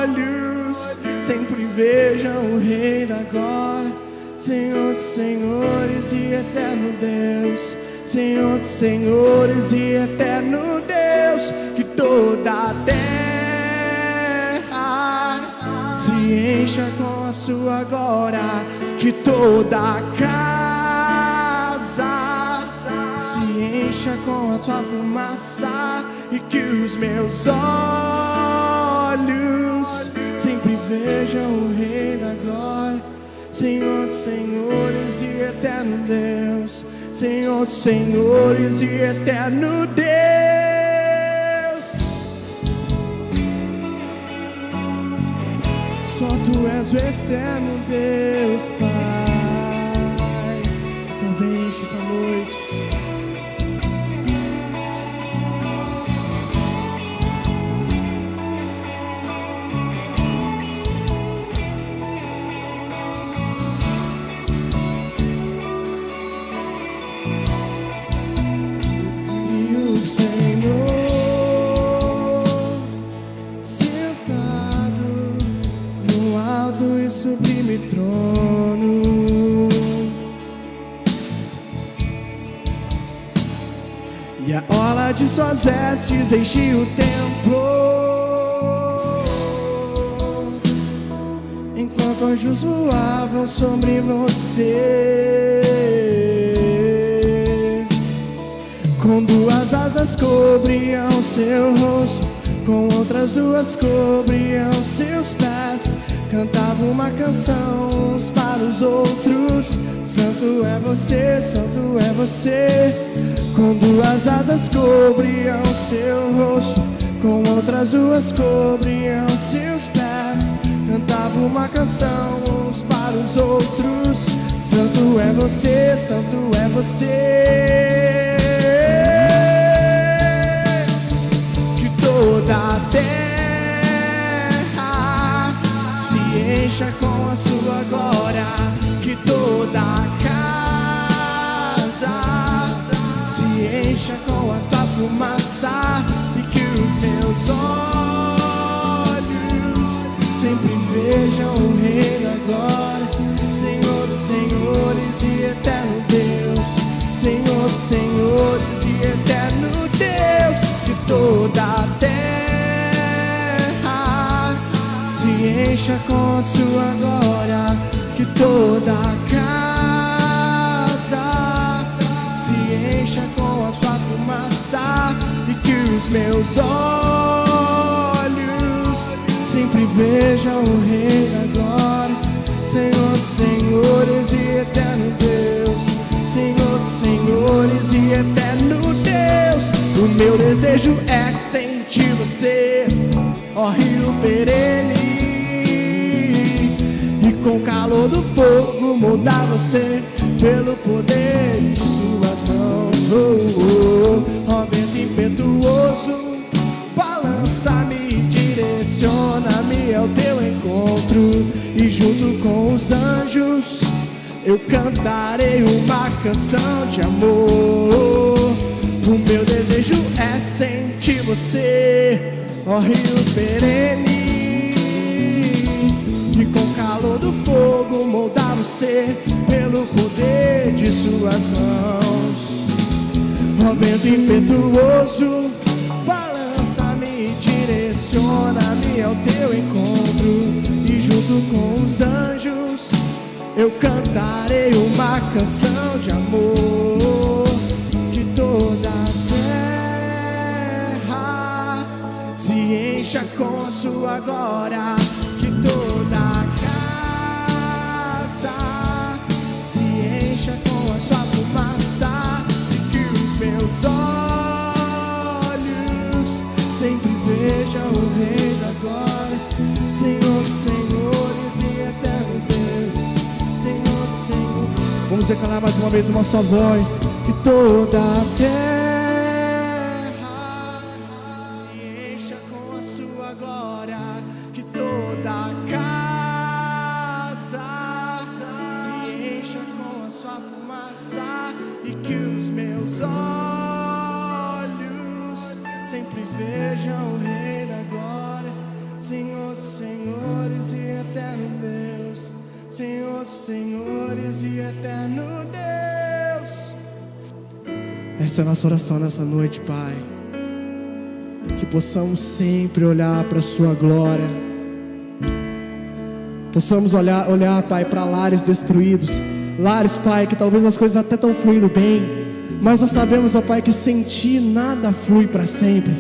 sempre vejam o Rei da glória, Senhor dos senhores e eterno Deus, Senhor dos senhores e eterno Deus. Que toda a terra se encha com a Sua glória, que toda a casa se encha com a Tua fumaça, e que os meus olhos sempre vejam o Rei da glória, Senhor dos senhores e eterno Deus, Senhor dos senhores e eterno Deus. Só Tu és o eterno Deus, Pai. Então vem essa noite. a orla de suas vestes enchia o templo, enquanto anjos voavam sobre você. Com duas asas cobriam seu rosto, com outras duas cobriam seus pés. Cantavam uma canção uns para os outros: Santo é você, Santo é você. Com duas asas cobriam seu rosto, com outras duas cobriam seus pés. Cantavam uma canção uns para os outros: Santo é você, Santo é você. Que toda a terra se encha com a sua glória, que toda a casa se encha com a tua fumaça, e que os meus olhos sempre vejam o Rei da glória, Senhor dos senhores e eterno Deus, Senhor dos senhores e eterno Deus. Que toda a terra se encha com a sua glória, que toda a casa se encha com a sua fumaça, e que os meus olhos sempre vejam o Rei da glória, Senhor dos senhores e eterno Deus, Senhor dos senhores e eterno Deus. O meu desejo é sentir você, ó Rio perene, e com o calor do fogo moldar você pelo poder de suas mãos. Ó vento impetuoso, balança-me, direciona-me ao teu encontro, e junto com os anjos eu cantarei uma canção de amor. O meu desejo é sentir você, ó Rio perene, e com o calor do fogo moldar você pelo poder de suas mãos. Ó vento impetuoso, balança-me, direciona-me ao teu encontro, e junto com os anjos eu cantarei uma canção de amor. Que toda a terra se encha com a sua glória, que toda a casa se encha com a sua fumaça, e que os meus olhos sempre vejam o Rei da glória, Senhor dos senhores e eterno Deus, Senhor dos senhores. Vamos declarar mais uma vez uma só voz. Que toda a terra se encha com a sua glória, que toda a casa se encha com a sua fumaça, e que os meus olhos sempre vejam o Rei da glória, Senhor dos senhores e eterno Deus, Senhor dos senhores e eterno Deus. Essa é a nossa oração nessa noite, Pai. Que possamos sempre olhar para a sua glória. Possamos olhar, Pai, para lares destruídos. Lares, Pai, que talvez as coisas até estão fluindo bem, mas nós sabemos, ó Pai, que sem Ti nada flui para sempre.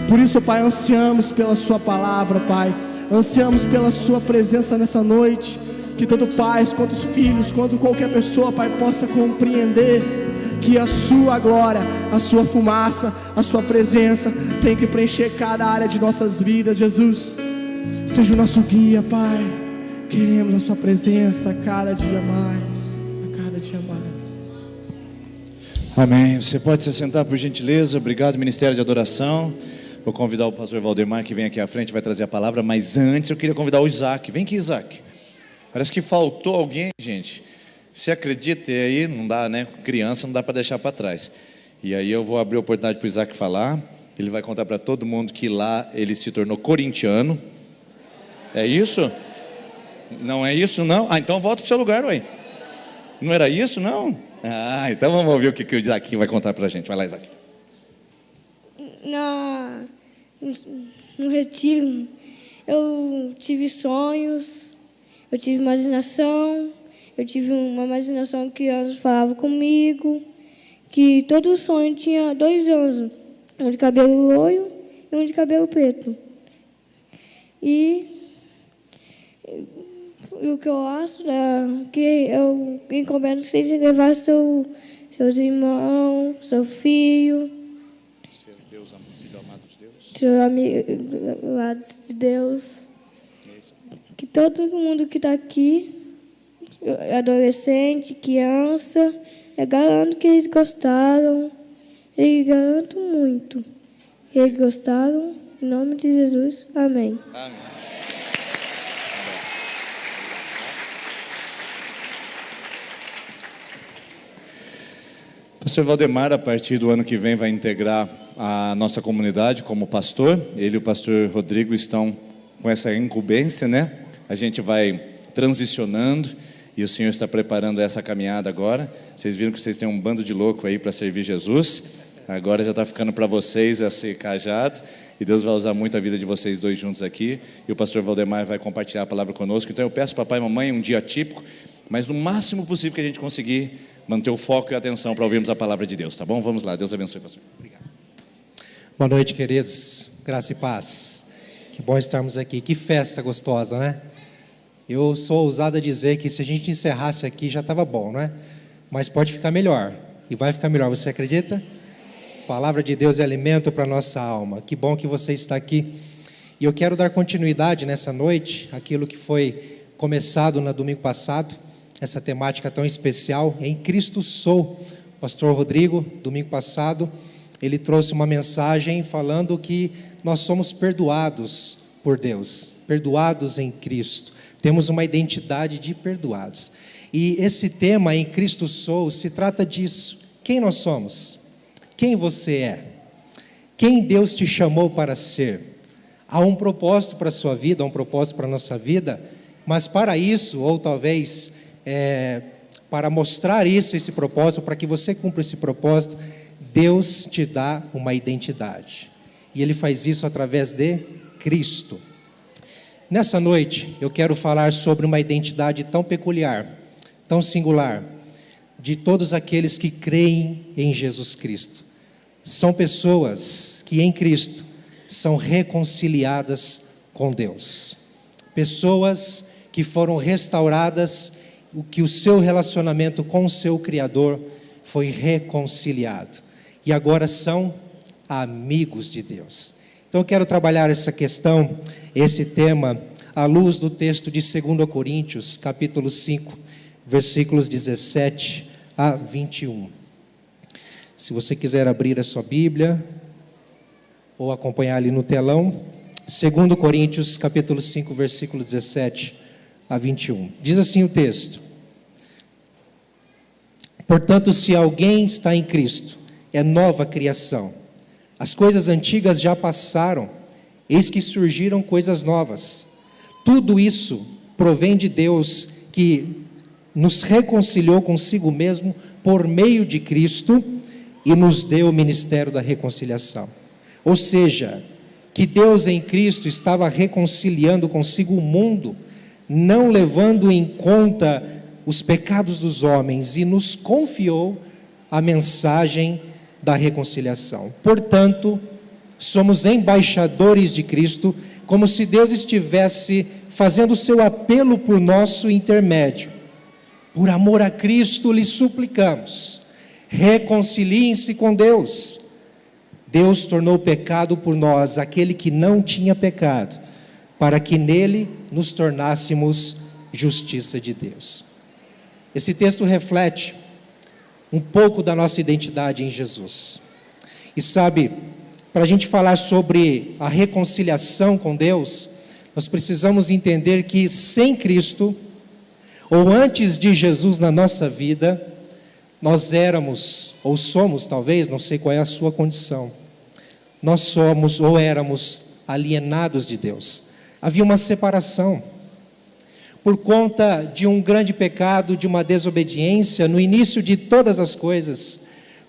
Por isso, Pai, ansiamos pela Sua palavra, Pai. Ansiamos pela Sua presença nessa noite. Que tanto pais, quanto os filhos, quanto qualquer pessoa, Pai, possa compreender que a Sua glória, a Sua fumaça, a Sua presença tem que preencher cada área de nossas vidas. Jesus, seja o nosso guia, Pai. Queremos a Sua presença a cada dia mais, a cada dia mais. Amém. Você pode se sentar, por gentileza. Obrigado, Ministério de Adoração. Vou convidar o pastor Valdemar, que vem aqui à frente, vai trazer a palavra. Mas antes eu queria convidar o Isaac. Vem aqui, Isaac. Parece que faltou alguém, gente. Se acredita, e aí não dá, né? Criança não dá para deixar para trás. E aí eu vou abrir a oportunidade para o Isaac falar. Ele vai contar para todo mundo que lá ele se tornou corintiano. É isso? Não é isso, não? Ah, então volta para o seu lugar, ué. Não era isso, não? Ah, então vamos ouvir o que o Isaac vai contar para a gente. Vai lá, Isaac. no retiro, eu tive sonhos, eu tive imaginação, eu tive uma imaginação que anjos falavam comigo, que todo sonho tinha 2 anjos, um de cabelo loiro e um de cabelo preto. E o que eu acho é que eu recomendo que vocês levar seus irmãos, seu filho, filho amado de Deus, seu amigo amado de Deus, que todo mundo que está aqui, adolescente, criança, eu garanto que eles gostaram, eu garanto muito que eles gostaram, em nome de Jesus, amém. Amém. Pastor Valdemar, a partir do ano que vem, vai integrar a nossa comunidade como pastor. Ele e o pastor Rodrigo estão com essa incumbência, né? A gente vai transicionando e o Senhor está preparando essa caminhada agora. Vocês viram que vocês têm um bando de louco aí para servir Jesus. Agora já está ficando para vocês esse cajado. E Deus vai usar muito a vida de vocês dois juntos aqui. E o pastor Valdemar vai compartilhar a palavra conosco. Então eu peço papai e mamãe um dia típico, mas no máximo possível que a gente conseguir manter o foco e a atenção para ouvirmos a palavra de Deus, tá bom? Vamos lá, Deus abençoe, pastor. Obrigado. Boa noite, queridos. Graça e paz. Que bom estarmos aqui. Que festa gostosa, né? Eu sou ousado a dizer que se a gente encerrasse aqui já estava bom, não é? Mas pode ficar melhor. E vai ficar melhor, você acredita? A palavra de Deus é alimento para a nossa alma. Que bom que você está aqui. E eu quero dar continuidade nessa noite, aquilo que foi começado no domingo passado, essa temática tão especial, em Cristo sou. O pastor Rodrigo, domingo passado, ele trouxe uma mensagem falando que nós somos perdoados por Deus, perdoados em Cristo, temos uma identidade de perdoados. E esse tema, em Cristo sou, se trata disso. Quem nós somos? Quem você é? Quem Deus te chamou para ser? Há um propósito para a sua vida, há um propósito para a nossa vida, mas para isso, ou talvez para mostrar esse propósito, para que você cumpra esse propósito, Deus te dá uma identidade. E Ele faz isso através de Cristo. Nessa noite, eu quero falar sobre uma identidade tão peculiar, tão singular, de todos aqueles que creem em Jesus Cristo. São pessoas que em Cristo são reconciliadas com Deus. Pessoas que foram restauradas, que o seu relacionamento com o seu Criador foi reconciliado. E agora são amigos de Deus. Então eu quero trabalhar essa questão, esse tema, à luz do texto de 2 Coríntios, capítulo 5, versículos 17 a 21. Se você quiser abrir a sua Bíblia, ou acompanhar ali no telão, 2 Coríntios, capítulo 5, versículo 17 a 21. Diz assim o texto: portanto, se alguém está em Cristo, é nova criação. As coisas antigas já passaram, eis que surgiram coisas novas. Tudo isso provém de Deus, que nos reconciliou consigo mesmo por meio de Cristo e nos deu o ministério da reconciliação. Ou seja, que Deus em Cristo estava reconciliando consigo o mundo, não levando em conta os pecados dos homens, e nos confiou a mensagem da reconciliação. Portanto, somos embaixadores de Cristo, como se Deus estivesse fazendo o seu apelo por nosso intermédio. Por amor a Cristo, lhe suplicamos, reconciliem-se com Deus. Deus tornou pecado por nós aquele que não tinha pecado, para que nele nos tornássemos justiça de Deus. Esse texto reflete um pouco da nossa identidade em Jesus. E sabe, para a gente falar sobre a reconciliação com Deus, nós precisamos entender que sem Cristo, ou antes de Jesus na nossa vida, nós éramos, ou somos talvez, não sei qual é a sua condição, nós somos ou éramos alienados de Deus. Havia uma separação. Por conta de um grande pecado, de uma desobediência, no início de todas as coisas,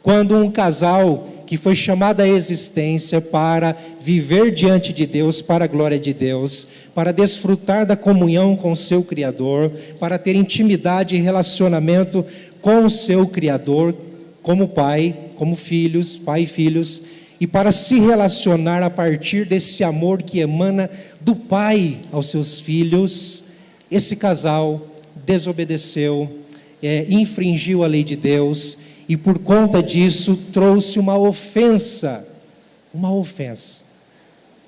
quando um casal que foi chamado à existência para viver diante de Deus, para a glória de Deus, para desfrutar da comunhão com o seu Criador, para ter intimidade e relacionamento com o seu Criador, como pai, como filhos, pai e filhos, e para se relacionar a partir desse amor que emana do pai aos seus filhos. Esse casal desobedeceu, infringiu a lei de Deus, e por conta disso trouxe uma ofensa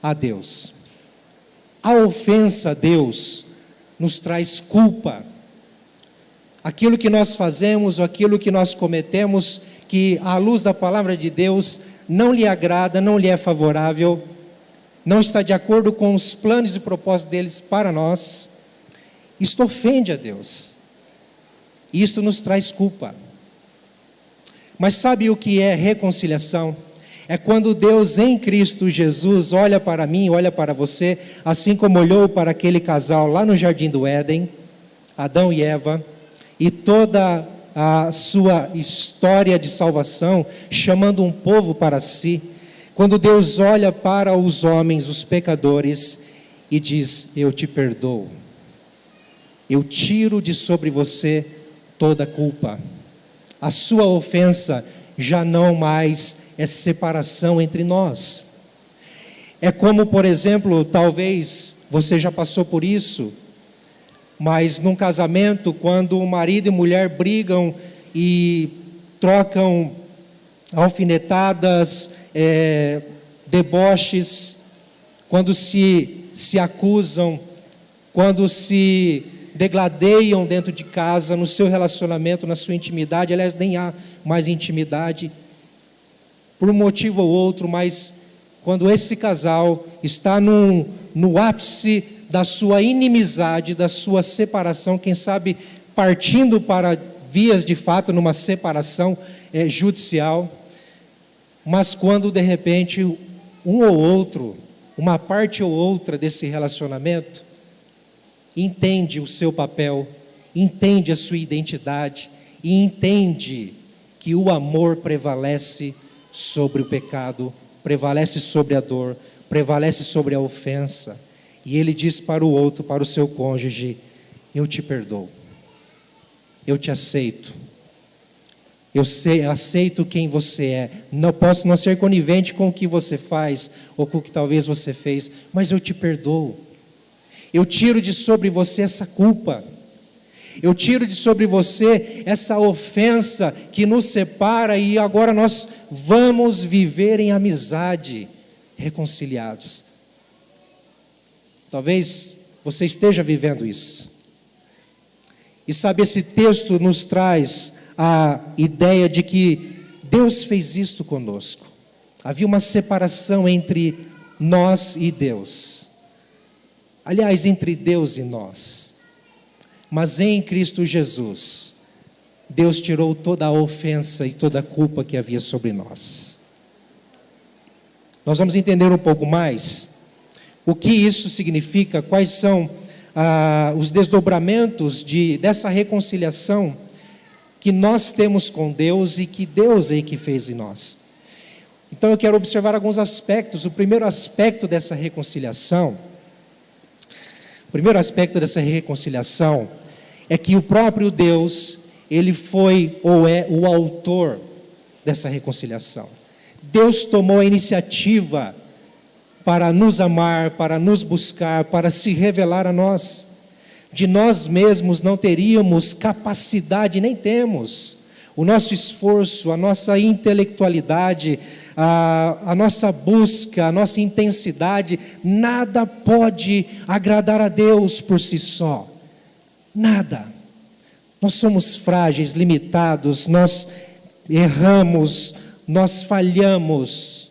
a Deus. A ofensa a Deus nos traz culpa. Aquilo que nós fazemos, aquilo que nós cometemos, que à luz da palavra de Deus não lhe agrada, não lhe é favorável, não está de acordo com os planos e propósitos deles para nós, isto ofende a Deus. Isto nos traz culpa. Mas sabe o que é reconciliação? É quando Deus em Cristo Jesus olha para mim, olha para você, assim como olhou para aquele casal lá no Jardim do Éden, Adão e Eva, e toda a sua história de salvação, chamando um povo para si. Quando Deus olha para os homens, os pecadores, e diz: eu te perdoo, eu tiro de sobre você toda a culpa. A sua ofensa já não mais é separação entre nós. É como, por exemplo, talvez você já passou por isso, mas num casamento, quando o marido e mulher brigam e trocam alfinetadas, deboches, quando se acusam, quando se degladeiam dentro de casa, no seu relacionamento, na sua intimidade, aliás, nem há mais intimidade, por um motivo ou outro, mas quando esse casal está no ápice da sua inimizade, da sua separação, quem sabe partindo para vias de fato numa separação judicial, mas quando de repente um ou outro, uma parte ou outra desse relacionamento, entende o seu papel, entende a sua identidade e entende que o amor prevalece sobre o pecado, prevalece sobre a dor, prevalece sobre a ofensa. E ele diz para o outro, para o seu cônjuge: eu te perdoo, eu te aceito, aceito quem você é, não posso não ser conivente com o que você faz, ou com o que talvez você fez, mas eu te perdoo, eu tiro de sobre você essa culpa, eu tiro de sobre você essa ofensa que nos separa, e agora nós vamos viver em amizade, reconciliados. Talvez você esteja vivendo isso. E sabe, esse texto nos traz a ideia de que Deus fez isto conosco. Havia uma separação entre nós e Deus. Aliás, entre Deus e nós. Mas em Cristo Jesus, Deus tirou toda a ofensa e toda a culpa que havia sobre nós. Nós vamos entender um pouco mais o que isso significa, quais são os desdobramentos dessa reconciliação que nós temos com Deus e que Deus é que fez em nós. Então eu quero observar alguns aspectos. O primeiro aspecto dessa reconciliação, é que o próprio Deus, Ele foi ou é o autor dessa reconciliação. Deus tomou a iniciativa para nos amar, para nos buscar, para se revelar a nós. De nós mesmos não teríamos capacidade, nem temos. O nosso esforço, a nossa intelectualidade, a nossa busca, a nossa intensidade, nada pode agradar a Deus por si só. Nada. Nós somos frágeis, limitados, nós erramos, nós falhamos.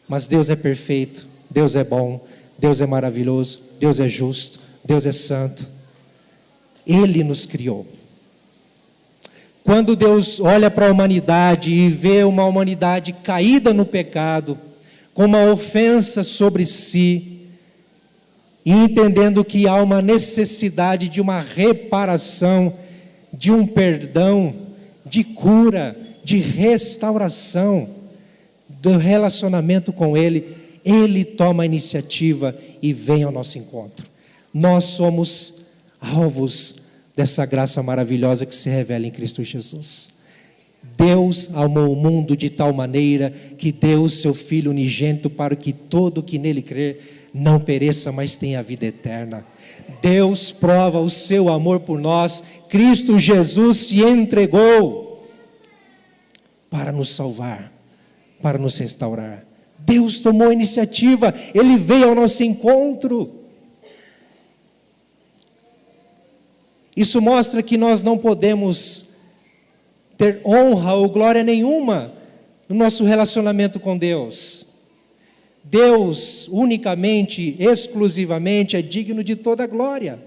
Mas Deus é perfeito, Deus é bom, Deus é maravilhoso, Deus é justo, Deus é santo. Ele nos criou. Quando Deus olha para a humanidade e vê uma humanidade caída no pecado, com uma ofensa sobre si, e entendendo que há uma necessidade de uma reparação, de um perdão, de cura, de restauração, do relacionamento com Ele, Ele toma a iniciativa e vem ao nosso encontro. Nós somos alvos dessa graça maravilhosa que se revela em Cristo Jesus. Deus amou o mundo de tal maneira que deu o seu Filho unigênito para que todo que nele crer não pereça, mas tenha vida eterna. Deus prova o seu amor por nós. Cristo Jesus se entregou para nos salvar, para nos restaurar. Deus tomou a iniciativa, Ele veio ao nosso encontro. Isso mostra que nós não podemos ter honra ou glória nenhuma no nosso relacionamento com Deus. Deus unicamente, exclusivamente é digno de toda a glória.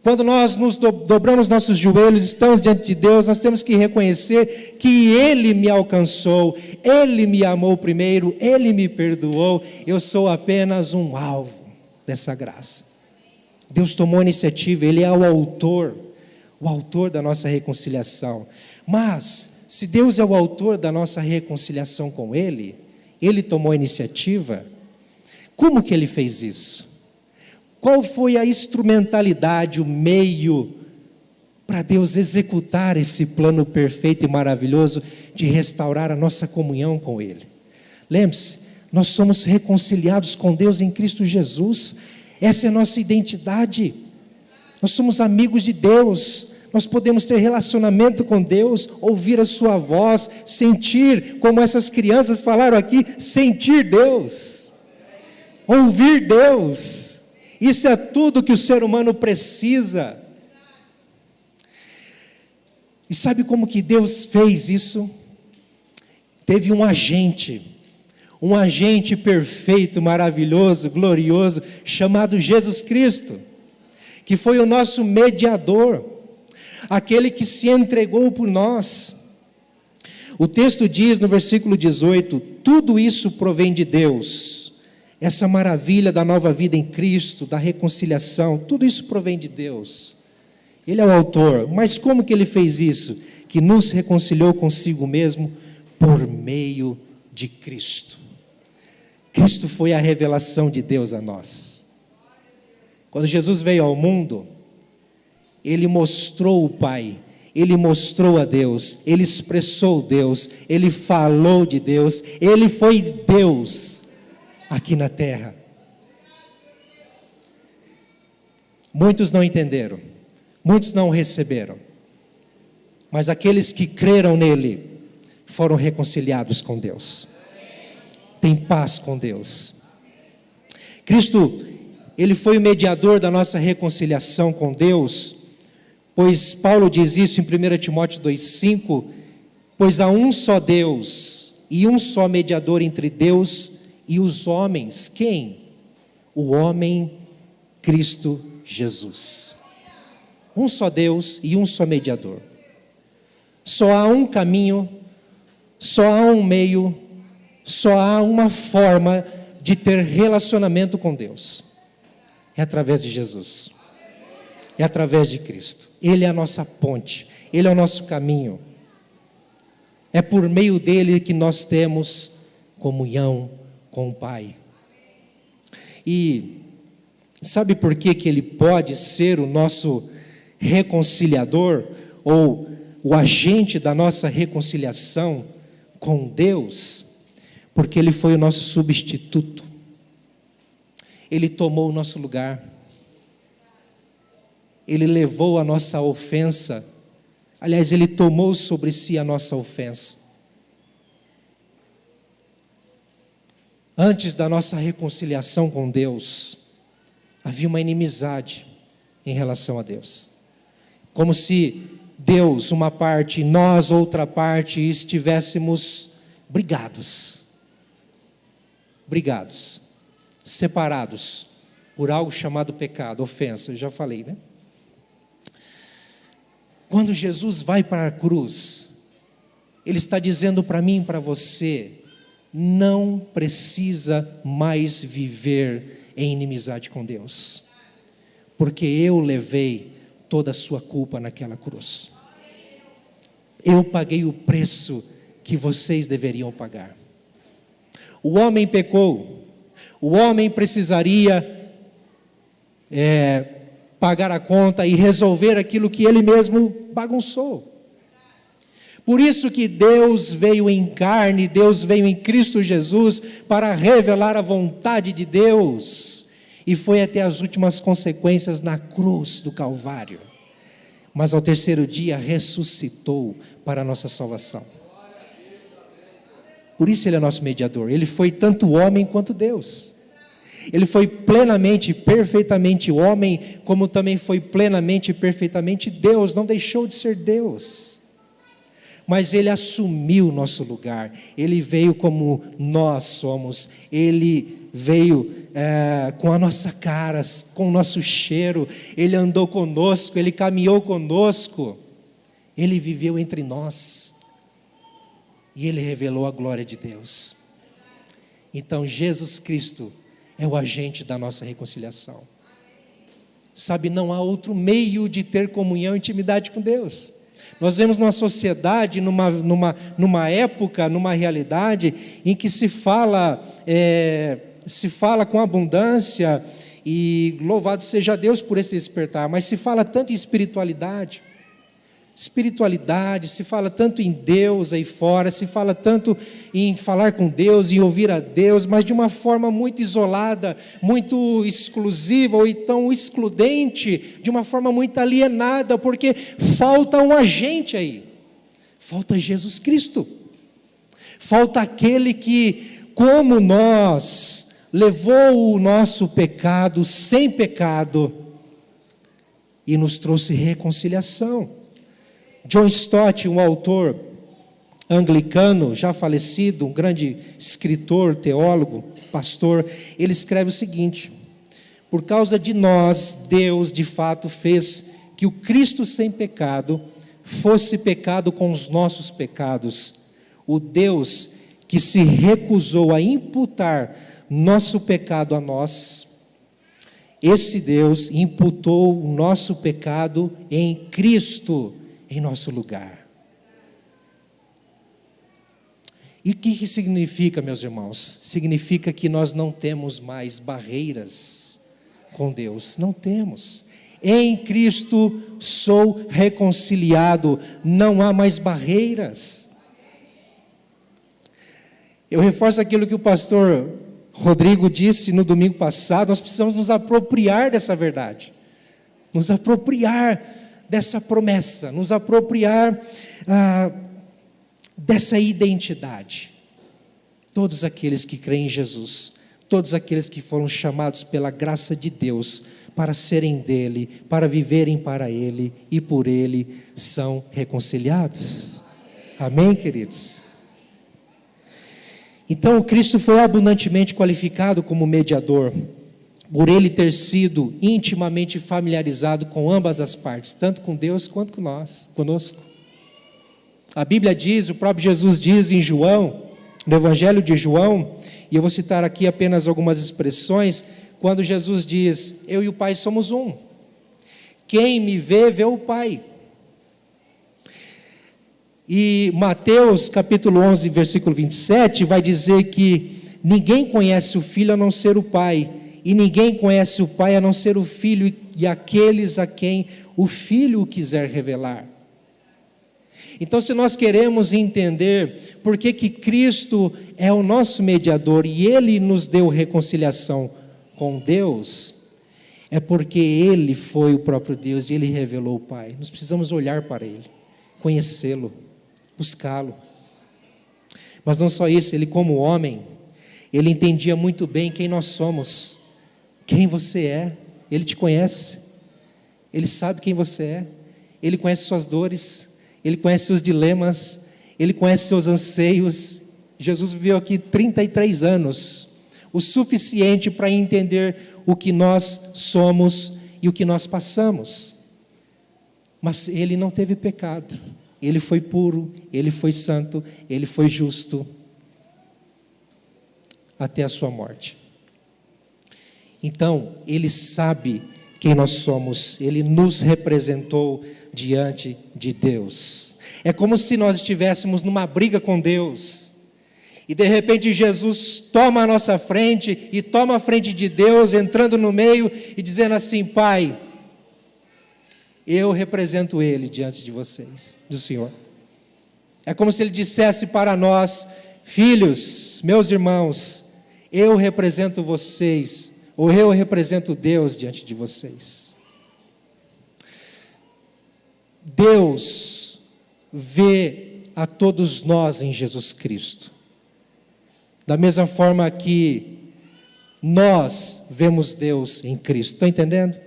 Quando nós nos dobramos nossos joelhos, estamos diante de Deus, nós temos que reconhecer que Ele me alcançou, Ele me amou primeiro, Ele me perdoou, eu sou apenas um alvo dessa graça. Deus tomou a iniciativa, Ele é o autor da nossa reconciliação. Mas, se Deus é o autor da nossa reconciliação com Ele, Ele tomou a iniciativa, como que Ele fez isso? Qual foi a instrumentalidade, o meio para Deus executar esse plano perfeito e maravilhoso de restaurar a nossa comunhão com Ele? Lembre-se, nós somos reconciliados com Deus em Cristo Jesus. Essa é a nossa identidade. Nós somos amigos de Deus. Nós podemos ter relacionamento com Deus, ouvir a sua voz, sentir, como essas crianças falaram aqui, sentir Deus, ouvir Deus. Isso é tudo que o ser humano precisa. E sabe como que Deus fez isso? Teve um agente perfeito, maravilhoso, glorioso, chamado Jesus Cristo, que foi o nosso mediador, aquele que se entregou por nós. O texto diz no versículo 18, tudo isso provém de Deus, essa maravilha da nova vida em Cristo, da reconciliação, tudo isso provém de Deus. Ele é o autor, mas como que Ele fez isso? Que nos reconciliou consigo mesmo por meio de Cristo. Cristo foi a revelação de Deus a nós. Quando Jesus veio ao mundo, Ele mostrou o Pai, Ele mostrou a Deus, Ele expressou Deus, Ele falou de Deus, Ele foi Deus aqui na terra. Muitos não entenderam, muitos não receberam, mas aqueles que creram nele foram reconciliados com Deus, tem paz com Deus. Cristo, Ele foi o mediador da nossa reconciliação com Deus, pois Paulo diz isso em 1 Timóteo 2,5, pois há um só Deus e um só mediador entre Deus e os homens. Quem? O homem Cristo Jesus. Um só Deus e um só mediador. Só há um caminho, só há um meio, só há uma forma de ter relacionamento com Deus. É através de Jesus. É através de Cristo. Ele é a nossa ponte, Ele é o nosso caminho. É por meio dele que nós temos comunhão com o Pai. E sabe por que Ele pode ser o nosso reconciliador, ou o agente da nossa reconciliação com Deus? Porque Ele foi o nosso substituto. Ele tomou o nosso lugar. Ele levou a nossa ofensa. Aliás, Ele tomou sobre si a nossa ofensa. Antes da nossa reconciliação com Deus, havia uma inimizade em relação a Deus. Como se Deus, uma parte, e nós, outra parte, estivéssemos brigados, separados por algo chamado pecado, ofensa, eu já falei, né? Quando Jesus vai para a cruz, Ele está dizendo para mim e para você, não precisa mais viver em inimizade com Deus, porque eu levei toda a sua culpa naquela cruz. Eu paguei o preço que vocês deveriam pagar. O homem pecou, o homem precisaria pagar a conta e resolver aquilo que ele mesmo bagunçou. Por isso que Deus veio em carne, Deus veio em Cristo Jesus para revelar a vontade de Deus, e foi até as últimas consequências na cruz do Calvário. Mas ao terceiro dia ressuscitou para a nossa salvação. Por isso ele é nosso mediador. Ele foi tanto homem quanto Deus. Ele foi plenamente, perfeitamente homem, como também foi plenamente e perfeitamente Deus. Não deixou de ser Deus. Mas ele assumiu o nosso lugar. Ele veio como nós somos. Ele veio com a nossa cara, com o nosso cheiro. Ele andou conosco, ele caminhou conosco. Ele viveu entre nós. E ele revelou a glória de Deus. Então Jesus Cristo é o agente da nossa reconciliação. Sabe, não há outro meio de ter comunhão e intimidade com Deus. Nós vemos numa sociedade, numa época, numa realidade em que se fala com abundância, e louvado seja Deus por esse despertar, mas se fala tanto em espiritualidade, se fala tanto em Deus aí fora, se fala tanto em falar com Deus e ouvir a Deus, mas de uma forma muito isolada, muito exclusiva ou então excludente, de uma forma muito alienada, porque falta um agente aí, falta Jesus Cristo, falta aquele que, como nós, levou o nosso pecado sem pecado e nos trouxe reconciliação. John Stott, um autor anglicano, já falecido, um grande escritor, teólogo, pastor, ele escreve o seguinte: por causa de nós, Deus de fato fez que o Cristo sem pecado fosse pecado com os nossos pecados. O Deus que se recusou a imputar nosso pecado a nós, esse Deus imputou o nosso pecado em Cristo, em nosso lugar. E o que significa, meus irmãos? Significa que nós não temos mais barreiras com Deus, não temos. Em Cristo sou reconciliado, não há mais barreiras. Eu reforço aquilo que o pastor Rodrigo disse no domingo passado, nós precisamos nos apropriar dessa verdade, nos apropriar dessa promessa, nos apropriar dessa identidade. Todos aqueles que creem em Jesus, todos aqueles que foram chamados pela graça de Deus para serem dele, para viverem para ele e por ele, são reconciliados. Amém, queridos? Então, Cristo foi abundantemente qualificado como mediador, por ele ter sido intimamente familiarizado com ambas as partes, tanto com Deus quanto conosco. A Bíblia diz, o próprio Jesus diz em João, no Evangelho de João, e eu vou citar aqui apenas algumas expressões, quando Jesus diz: eu e o Pai somos um. Quem me vê, vê o Pai. E Mateus capítulo 11, versículo 27, vai dizer que ninguém conhece o Filho a não ser o Pai, e ninguém conhece o Pai a não ser o Filho e aqueles a quem o Filho o quiser revelar. Então, se nós queremos entender por que Cristo é o nosso mediador e Ele nos deu reconciliação com Deus, é porque Ele foi o próprio Deus e Ele revelou o Pai. Nós precisamos olhar para Ele, conhecê-lo, buscá-lo. Mas não só isso, Ele como homem, Ele entendia muito bem quem nós somos, quem você é. Ele te conhece, Ele sabe quem você é, Ele conhece suas dores, Ele conhece seus dilemas, Ele conhece seus anseios. Jesus viveu aqui 33 anos, o suficiente para entender o que nós somos e o que nós passamos. Mas Ele não teve pecado, Ele foi puro, Ele foi santo, Ele foi justo, até a sua morte. Então, Ele sabe quem nós somos. Ele nos representou diante de Deus. É como se nós estivéssemos numa briga com Deus, e de repente Jesus toma a nossa frente, e toma a frente de Deus, entrando no meio, e dizendo assim: Pai, eu represento Ele diante de vocês, do Senhor. É como se Ele dissesse para nós: filhos, meus irmãos, eu represento vocês, ou eu represento Deus diante de vocês. Deus vê a todos nós em Jesus Cristo, da mesma forma que nós vemos Deus em Cristo. Estão entendendo?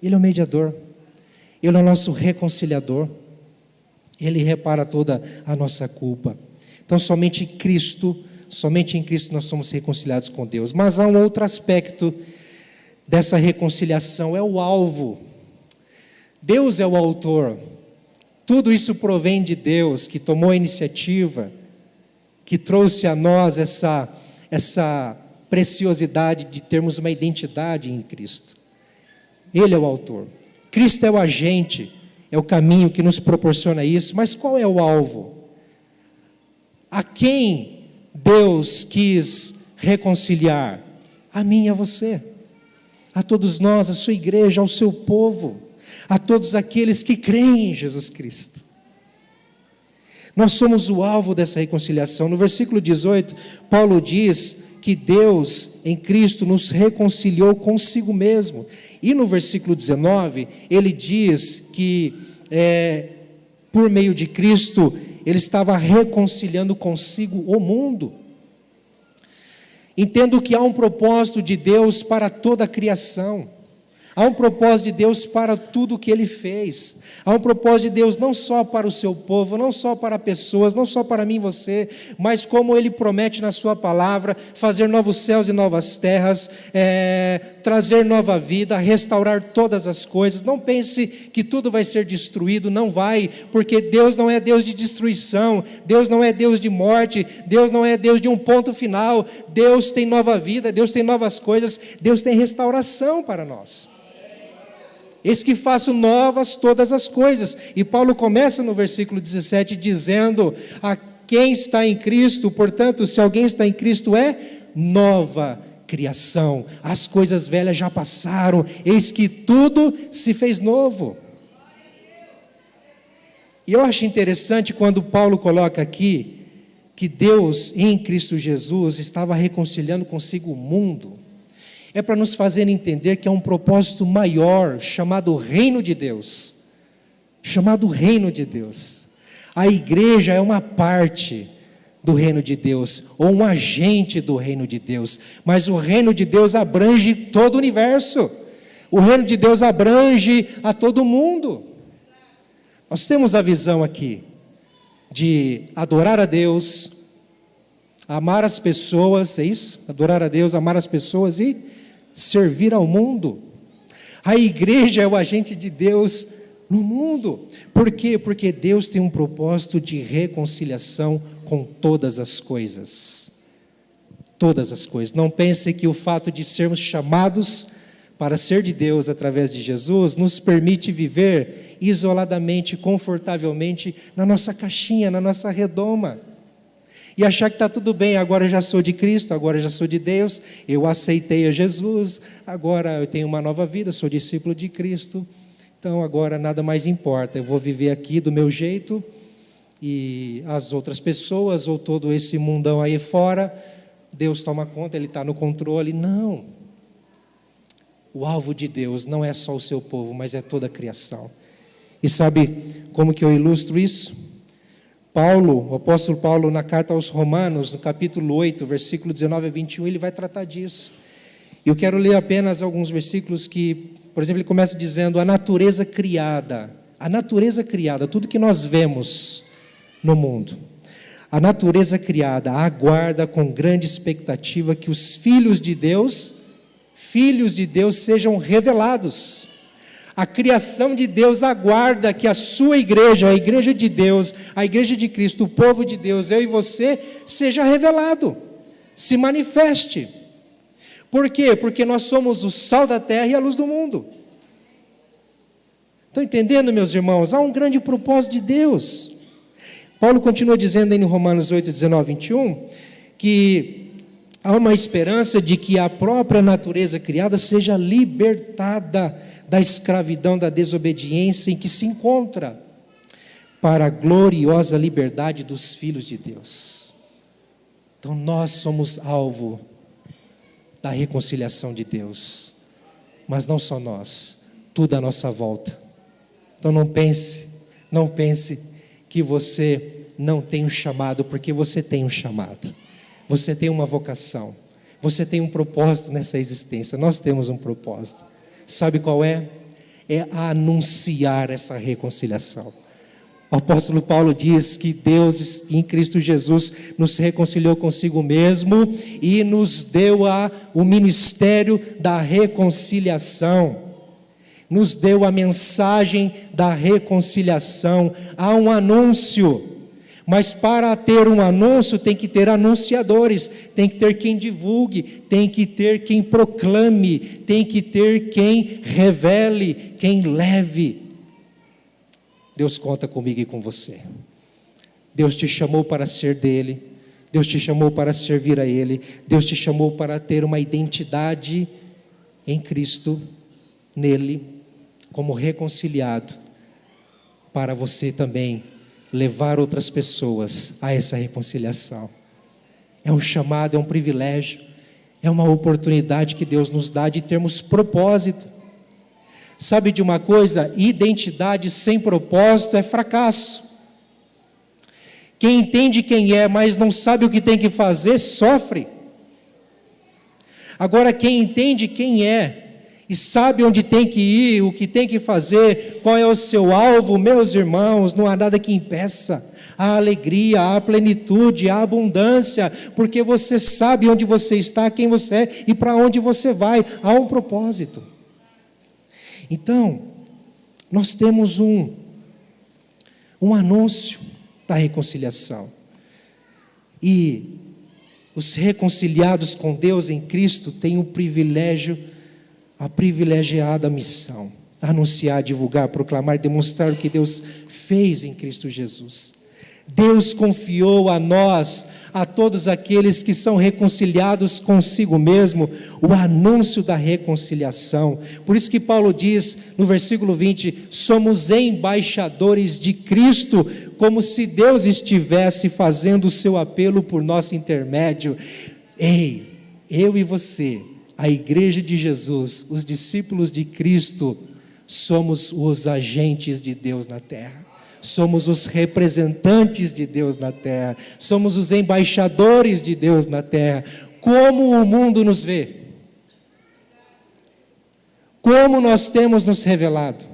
Ele é o mediador, Ele é o nosso reconciliador, Ele repara toda a nossa culpa. Então somente em Cristo nós somos reconciliados com Deus. Mas há um outro aspecto dessa reconciliação, é o alvo. Deus é o autor. Tudo isso provém de Deus, que tomou a iniciativa, que trouxe a nós essa preciosidade de termos uma identidade em Cristo. Ele é o autor. Cristo é o agente, é o caminho que nos proporciona isso. Mas qual é o alvo? A quem Deus quis reconciliar? A mim e a você, a todos nós, a sua igreja, ao seu povo, a todos aqueles que creem em Jesus Cristo. Nós somos o alvo dessa reconciliação. No versículo 18, Paulo diz que Deus em Cristo nos reconciliou consigo mesmo. E no versículo 19, ele diz que por meio de Cristo, ele estava reconciliando consigo o mundo. Entendo que há um propósito de Deus para toda a criação. Há um propósito de Deus para tudo o que Ele fez. Há um propósito de Deus não só para o seu povo, não só para pessoas, não só para mim e você, mas como Ele promete na sua palavra, fazer novos céus e novas terras, trazer nova vida, restaurar todas as coisas. Não pense que tudo vai ser destruído, não vai, porque Deus não é Deus de destruição, Deus não é Deus de morte, Deus não é Deus de um ponto final. Deus tem nova vida, Deus tem novas coisas, Deus tem restauração para nós. Eis que faço novas todas as coisas. E Paulo começa no versículo 17 dizendo: a quem está em Cristo, portanto, se alguém está em Cristo, é nova criação. As coisas velhas já passaram, eis que tudo se fez novo. E eu acho interessante quando Paulo coloca aqui que Deus em Cristo Jesus estava reconciliando consigo o mundo. É para nos fazer entender que há um propósito maior, chamado Reino de Deus. Chamado Reino de Deus. A igreja é uma parte do Reino de Deus, ou um agente do Reino de Deus. Mas o Reino de Deus abrange todo o universo. O Reino de Deus abrange a todo mundo. Nós temos a visão aqui de adorar a Deus, amar as pessoas, é isso? Adorar a Deus, amar as pessoas e servir ao mundo. A igreja é o agente de Deus no mundo. Por quê? Porque Deus tem um propósito de reconciliação com todas as coisas. Todas as coisas. Não pense que o fato de sermos chamados para ser de Deus através de Jesus nos permite viver isoladamente, confortavelmente na nossa caixinha, na nossa redoma. E achar que está tudo bem, agora eu já sou de Cristo, agora eu já sou de Deus, eu aceitei a Jesus, agora eu tenho uma nova vida, sou discípulo de Cristo, então agora nada mais importa, eu vou viver aqui do meu jeito, e as outras pessoas, ou todo esse mundão aí fora, Deus toma conta, Ele está no controle. Não, o alvo de Deus não é só o seu povo, mas é toda a criação. E sabe como que eu ilustro isso? O apóstolo Paulo, na carta aos Romanos, no capítulo 8, versículo 19 a 21, ele vai tratar disso. Eu quero ler apenas alguns versículos que, por exemplo, ele começa dizendo: a natureza criada, tudo que nós vemos no mundo, a natureza criada aguarda com grande expectativa que os filhos de Deus sejam revelados. A criação de Deus aguarda que a sua igreja, a igreja de Deus, a igreja de Cristo, o povo de Deus, eu e você, seja revelado, se manifeste. Por quê? Porque nós somos o sal da terra e a luz do mundo. Estão entendendo, meus irmãos? Há um grande propósito de Deus. Paulo continua dizendo aí em Romanos 8, 19, 21, que há uma esperança de que a própria natureza criada seja libertada da escravidão, da desobediência em que se encontra, para a gloriosa liberdade dos filhos de Deus. Então nós somos alvo da reconciliação de Deus, mas não só nós, tudo à nossa volta. Então não pense que você não tem um chamado, porque você tem um chamado, você tem uma vocação, você tem um propósito nessa existência. Nós temos um propósito, sabe qual é? É anunciar essa reconciliação. O apóstolo Paulo diz que Deus em Cristo Jesus nos reconciliou consigo mesmo e nos deu o ministério da reconciliação. Nos deu a mensagem da reconciliação. Há um anúncio, mas para ter um anúncio tem que ter anunciadores, tem que ter quem divulgue, tem que ter quem proclame, tem que ter quem revele, quem leve. Deus conta comigo e com você. Deus te chamou para ser dele, Deus te chamou para servir a ele, Deus te chamou para ter uma identidade em Cristo, nele, como reconciliado, para você também levar outras pessoas a essa reconciliação. É um chamado, é um privilégio, é uma oportunidade que Deus nos dá de termos propósito. Sabe de uma coisa? Identidade sem propósito é fracasso. Quem entende quem é, mas não sabe o que tem que fazer, sofre. Agora, quem entende quem é e sabe onde tem que ir, o que tem que fazer, qual é o seu alvo, meus irmãos, não há nada que impeça. Há alegria, há plenitude, há abundância, porque você sabe onde você está, quem você é e para onde você vai. Há um propósito. Então, nós temos um anúncio da reconciliação. E os reconciliados com Deus em Cristo têm o privilégio, a privilegiada missão: anunciar, divulgar, proclamar, demonstrar o que Deus fez em Cristo Jesus. Deus confiou a nós, a todos aqueles que são reconciliados consigo mesmo, o anúncio da reconciliação. Por isso que Paulo diz no versículo 20, somos embaixadores de Cristo, como se Deus estivesse fazendo o seu apelo por nosso intermédio. Ei, eu e você, a igreja de Jesus, os discípulos de Cristo, somos os agentes de Deus na terra. Somos os representantes de Deus na terra, somos os embaixadores de Deus na terra. Como o mundo nos vê? Como nós temos nos revelado?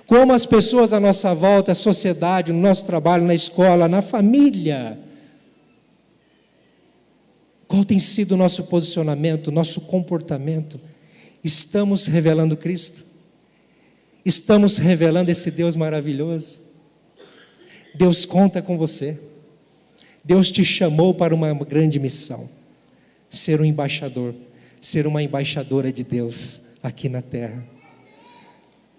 Como as pessoas à nossa volta, a sociedade, no nosso trabalho, na escola, na família? Qual tem sido o nosso posicionamento, o nosso comportamento? Estamos revelando Cristo? Estamos revelando esse Deus maravilhoso? Deus conta com você. Deus te chamou para uma grande missão: ser um embaixador, ser uma embaixadora de Deus aqui na terra.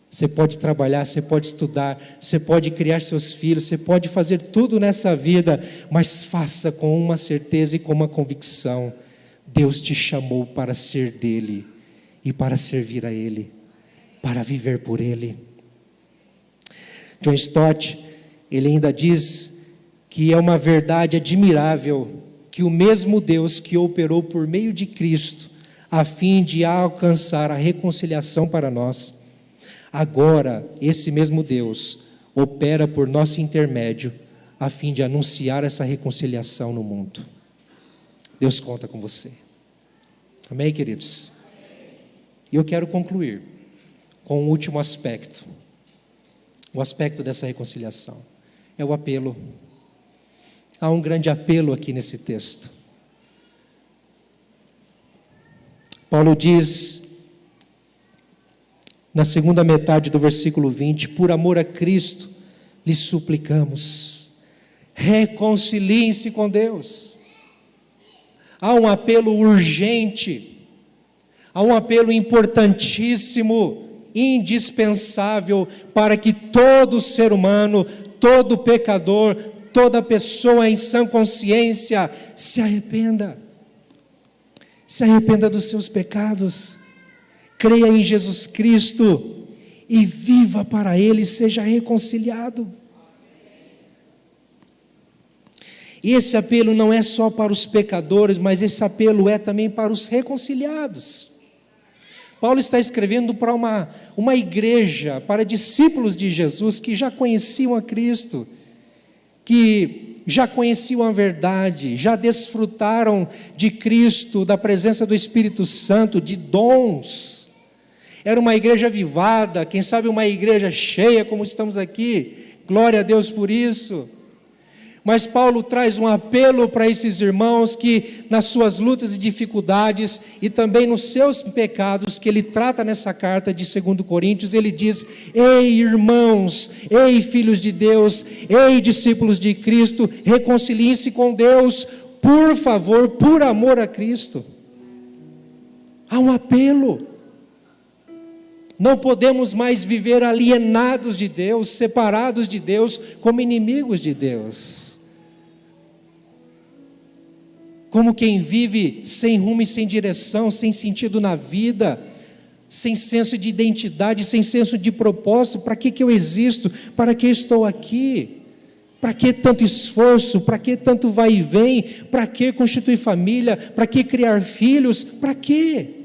Você pode trabalhar, você pode estudar, você pode criar seus filhos, você pode fazer tudo nessa vida, mas faça com uma certeza e com uma convicção: Deus te chamou para ser dele e para servir a ele, para viver por ele. John Stott, ele ainda diz que é uma verdade admirável que o mesmo Deus que operou por meio de Cristo a fim de alcançar a reconciliação para nós, agora esse mesmo Deus opera por nosso intermédio a fim de anunciar essa reconciliação no mundo. Deus conta com você. Amém, queridos? E eu quero concluir com um último aspecto. O aspecto dessa reconciliação é o apelo. Há um grande apelo aqui nesse texto. Paulo diz, na segunda metade do versículo 20, por amor a Cristo, lhes suplicamos, reconciliem-se com Deus. Há um apelo urgente, há um apelo importantíssimo indispensável para que todo ser humano, todo pecador, toda pessoa em sã consciência se arrependa. Se arrependa dos seus pecados, creia em Jesus Cristo e viva para Ele, seja reconciliado. E esse apelo não é só para os pecadores, mas esse apelo é também para os reconciliados. Paulo está escrevendo para uma igreja, para discípulos de Jesus que já conheciam a Cristo, que já conheciam a verdade, já desfrutaram de Cristo, da presença do Espírito Santo, de dons. Era uma igreja avivada, quem sabe uma igreja cheia como estamos aqui, glória a Deus por isso. Mas Paulo traz um apelo para esses irmãos que nas suas lutas e dificuldades e também nos seus pecados, que ele trata nessa carta de 2 Coríntios, ele diz: ei irmãos, ei filhos de Deus, ei discípulos de Cristo, reconciliem-se com Deus, por favor, por amor a Cristo. Há um apelo. Não podemos mais viver alienados de Deus, separados de Deus, como inimigos de Deus. Como quem vive sem rumo e sem direção, sem sentido na vida, sem senso de identidade, sem senso de propósito. Para que eu existo? Para que estou aqui? Para que tanto esforço? Para que tanto vai e vem? Para que constituir família? Para que criar filhos? Para quê?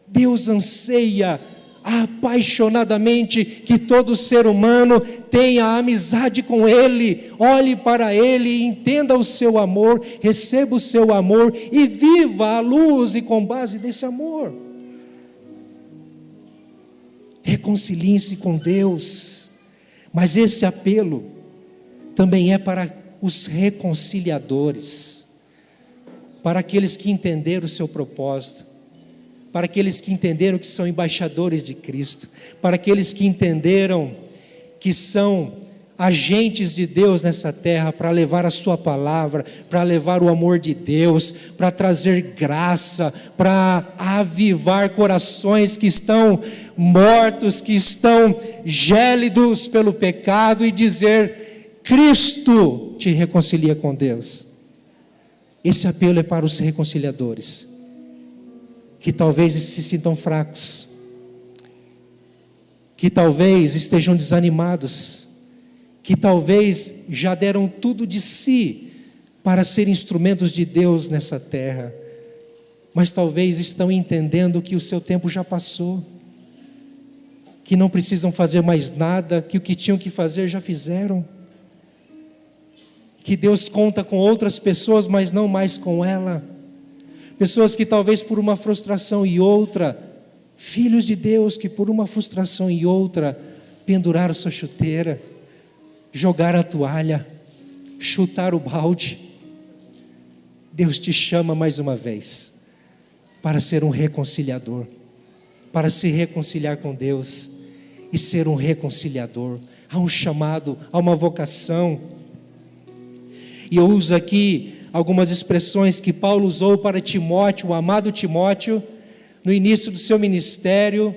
Deus anseia apaixonadamente que todo ser humano tenha amizade com Ele, olhe para Ele, entenda o seu amor, receba o seu amor e viva à luz e com base desse amor. Reconciliem-se com Deus, mas esse apelo também é para os reconciliadores, para aqueles que entenderam o seu propósito, para aqueles que entenderam que são embaixadores de Cristo, para aqueles que entenderam que são agentes de Deus nessa terra, para levar a sua palavra, para levar o amor de Deus, para trazer graça, para avivar corações que estão mortos, que estão gélidos pelo pecado, e dizer: Cristo te reconcilia com Deus. Esse apelo é para os reconciliadores, que talvez se sintam fracos, que talvez estejam desanimados, que talvez já deram tudo de si para ser instrumentos de Deus nessa terra, mas talvez estão entendendo que o seu tempo já passou, que não precisam fazer mais nada, que o que tinham que fazer já fizeram, que Deus conta com outras pessoas, mas não mais com ela. Pessoas que talvez por uma frustração e outra, filhos de Deus que por uma frustração e outra, penduraram sua chuteira, jogaram a toalha, chutaram o balde. Deus te chama mais uma vez, para ser um reconciliador, para se reconciliar com Deus, e ser um reconciliador. Há um chamado, há uma vocação, e eu uso aqui algumas expressões que Paulo usou para Timóteo, o amado Timóteo, no início do seu ministério,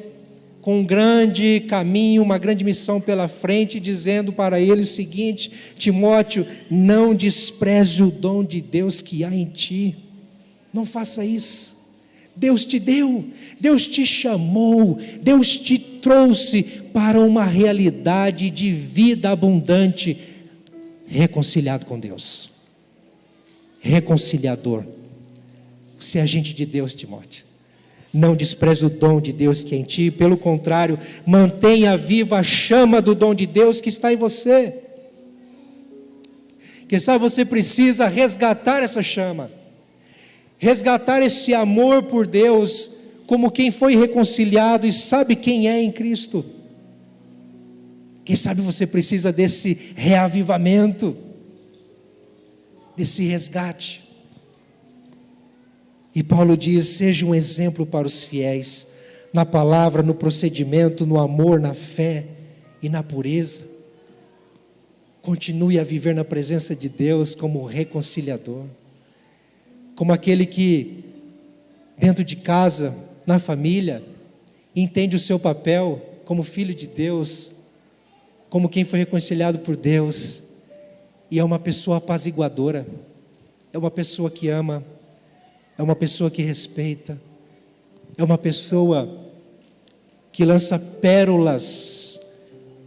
com um grande caminho, uma grande missão pela frente, dizendo para ele o seguinte: Timóteo, não despreze o dom de Deus que há em ti, não faça isso. Deus te deu, Deus te chamou, Deus te trouxe para uma realidade de vida abundante, reconciliado com Deus. Reconciliador. Você é agente de Deus, Timóteo. Não despreze o dom de Deus que é em ti, pelo contrário, mantenha viva a chama do dom de Deus que está em você. Quem sabe você precisa resgatar essa chama, resgatar esse amor por Deus, como quem foi reconciliado e sabe quem é em Cristo. Quem sabe você precisa desse reavivamento, desse resgate. E Paulo diz: seja um exemplo para os fiéis, na palavra, no procedimento, no amor, na fé e na pureza. Continue a viver na presença de Deus como reconciliador, como aquele que dentro de casa, na família, entende o seu papel como filho de Deus, como quem foi reconciliado por Deus, e é uma pessoa apaziguadora, é uma pessoa que ama, é uma pessoa que respeita, é uma pessoa que lança pérolas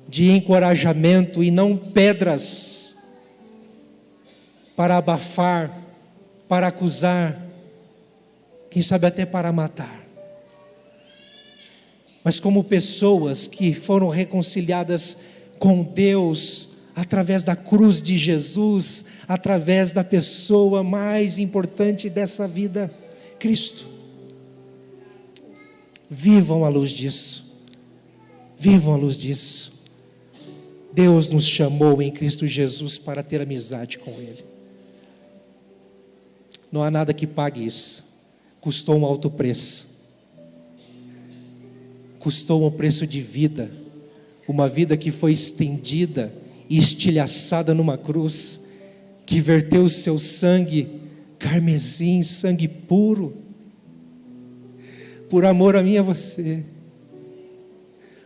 de encorajamento e não pedras para abafar, para acusar, quem sabe até para matar. Mas como pessoas que foram reconciliadas com Deus através da cruz de Jesus, através da pessoa mais importante dessa vida, Cristo. Vivam à luz disso. Vivam à luz disso. Deus nos chamou em Cristo Jesus para ter amizade com Ele. Não há nada que pague isso. Custou um alto preço. Custou um preço de vida. Uma vida que foi estendida e estilhaçada numa cruz, que verteu o seu sangue carmesim, sangue puro, por amor a mim e a você,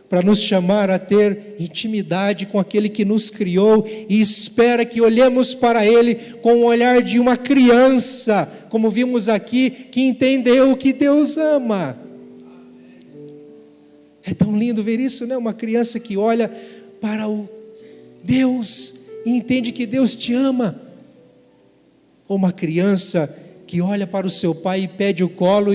para nos chamar a ter intimidade com aquele que nos criou e espera que olhemos para Ele com o olhar de uma criança, como vimos aqui, que entendeu que Deus ama. É tão lindo ver isso, né? Uma criança que olha para o Deus e entende que Deus te ama. Ou uma criança que olha para o seu pai e pede o colo,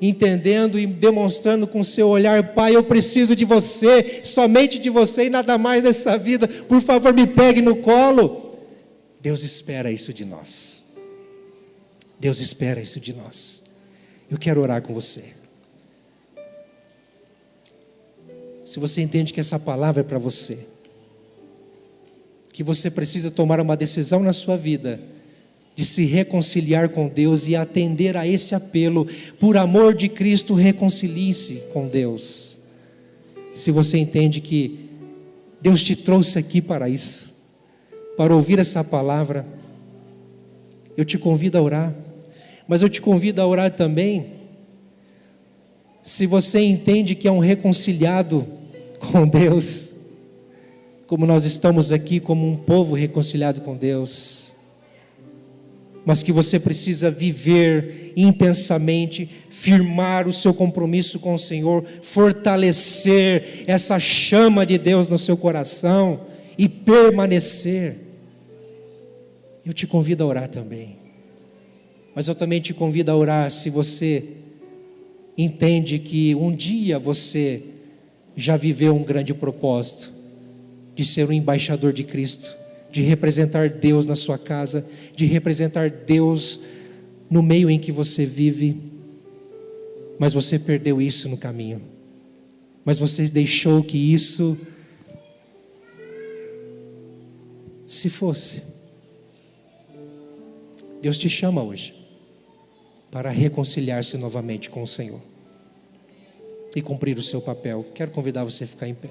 entendendo e demonstrando com seu olhar: pai, eu preciso de você, somente de você e nada mais nessa vida, por favor me pegue no colo. Deus espera isso de nós. Deus espera isso de nós. Eu quero orar com você. Se você entende que essa palavra é para você, que você precisa tomar uma decisão na sua vida, de se reconciliar com Deus e atender a esse apelo, por amor de Cristo, reconcilie-se com Deus. Se você entende que Deus te trouxe aqui para isso, para ouvir essa palavra, eu te convido a orar, mas eu te convido a orar também, se você entende que é um reconciliado com Deus, como nós estamos aqui como um povo reconciliado com Deus, mas que você precisa viver intensamente, firmar o seu compromisso com o Senhor, fortalecer essa chama de Deus no seu coração e permanecer. Eu te convido a orar também, mas eu também te convido a orar se você entende que um dia você já viveu um grande propósito de ser um embaixador de Cristo, de representar Deus na sua casa, de representar Deus no meio em que você vive, mas você perdeu isso no caminho, mas você deixou que isso se fosse. Deus te chama hoje para reconciliar-se novamente com o Senhor e cumprir o seu papel. Quero convidar você a ficar em pé.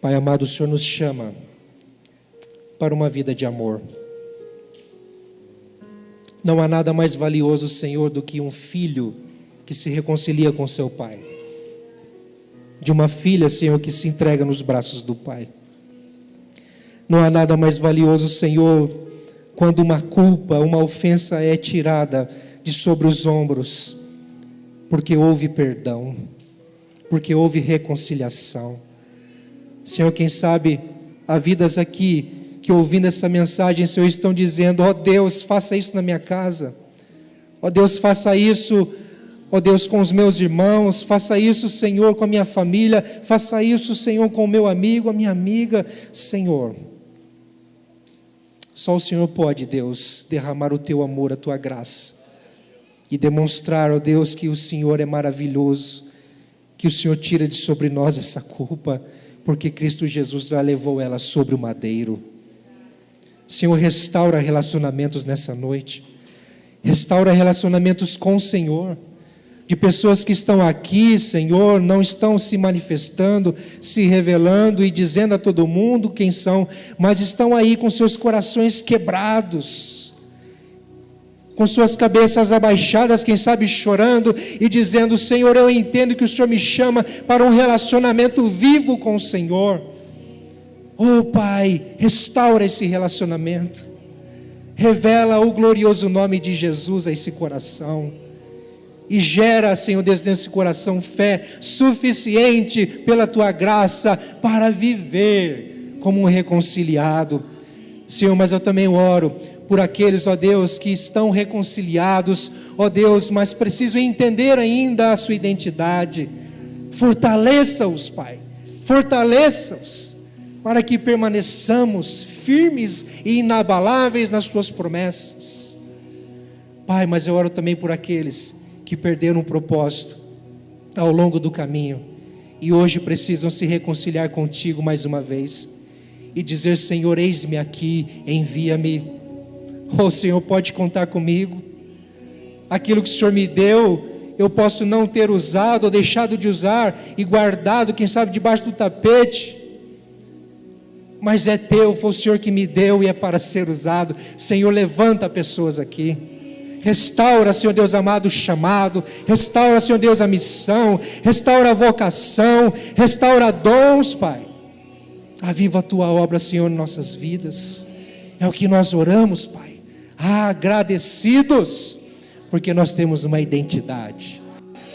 Pai amado, o Senhor nos chama para uma vida de amor. Não há nada mais valioso, Senhor, do que um filho que se reconcilia com seu pai. De uma filha, Senhor, que se entrega nos braços do pai. Não há nada mais valioso, Senhor, quando uma culpa, uma ofensa é tirada de sobre os ombros, porque houve perdão, porque houve reconciliação. Senhor, quem sabe há vidas aqui que ouvindo essa mensagem, Senhor, estão dizendo: ó Deus, faça isso na minha casa, ó Deus, faça isso, ó Deus, com os meus irmãos, faça isso, Senhor, com a minha família, faça isso, Senhor, com o meu amigo, a minha amiga. Senhor, só o Senhor pode, Deus, derramar o teu amor, a tua graça e demonstrar, ó Deus, que o Senhor é maravilhoso, que o Senhor tira de sobre nós essa culpa, porque Cristo Jesus já levou ela sobre o madeiro. Senhor, restaura relacionamentos nessa noite, restaura relacionamentos com o Senhor. de pessoas que estão aqui, Senhor, não estão se manifestando, se revelando e dizendo a todo mundo quem são, mas estão aí com seus corações quebrados, com suas cabeças abaixadas, quem sabe chorando e dizendo: Senhor, eu entendo que o Senhor me chama para um relacionamento vivo com o Senhor. Oh Pai, restaura esse relacionamento, revela o glorioso nome de Jesus a esse coração, e gera, Senhor Deus, nesse coração fé suficiente pela Tua graça para viver como um reconciliado. Senhor, mas eu também oro por aqueles, ó Deus, que estão reconciliados, ó Deus, mas precisam entender ainda a sua identidade. Fortaleça-os, Pai, fortaleça-os, para que permaneçamos firmes e inabaláveis nas Tuas promessas. Pai, mas eu oro também por aqueles que perderam o propósito ao longo do caminho e hoje precisam se reconciliar contigo mais uma vez e dizer: Senhor, eis-me aqui, envia-me. Oh Senhor, pode contar comigo. Aquilo que o Senhor me deu, eu posso não ter usado ou deixado de usar e guardado, quem sabe debaixo do tapete, mas é teu, foi o Senhor que me deu e é para ser usado. Senhor, levanta pessoas aqui, restaura, Senhor Deus amado, o chamado, restaura, Senhor Deus, a missão, restaura a vocação, restaura dons, Pai. Aviva a Tua obra, Senhor, em nossas vidas. É o que nós oramos, Pai, agradecidos, porque nós temos uma identidade.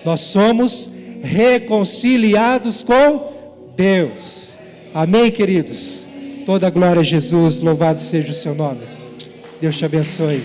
Nós somos reconciliados com Deus. Amém, queridos? Toda a glória a Jesus, louvado seja o Seu nome. Deus te abençoe.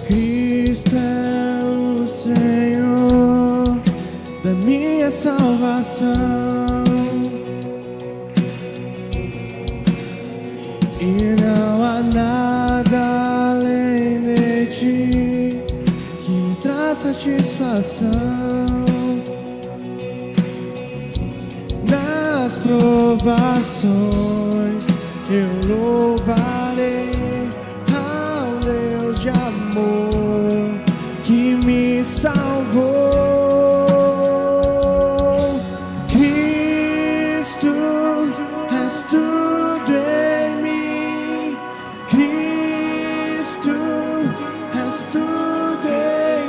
Cristo é o Senhor da minha salvação, e não há nada além de Ti que me traz satisfação. Nas provações eu louvarei ao Deus de amor que me salvou. Cristo, és tudo em mim. Cristo, és tudo em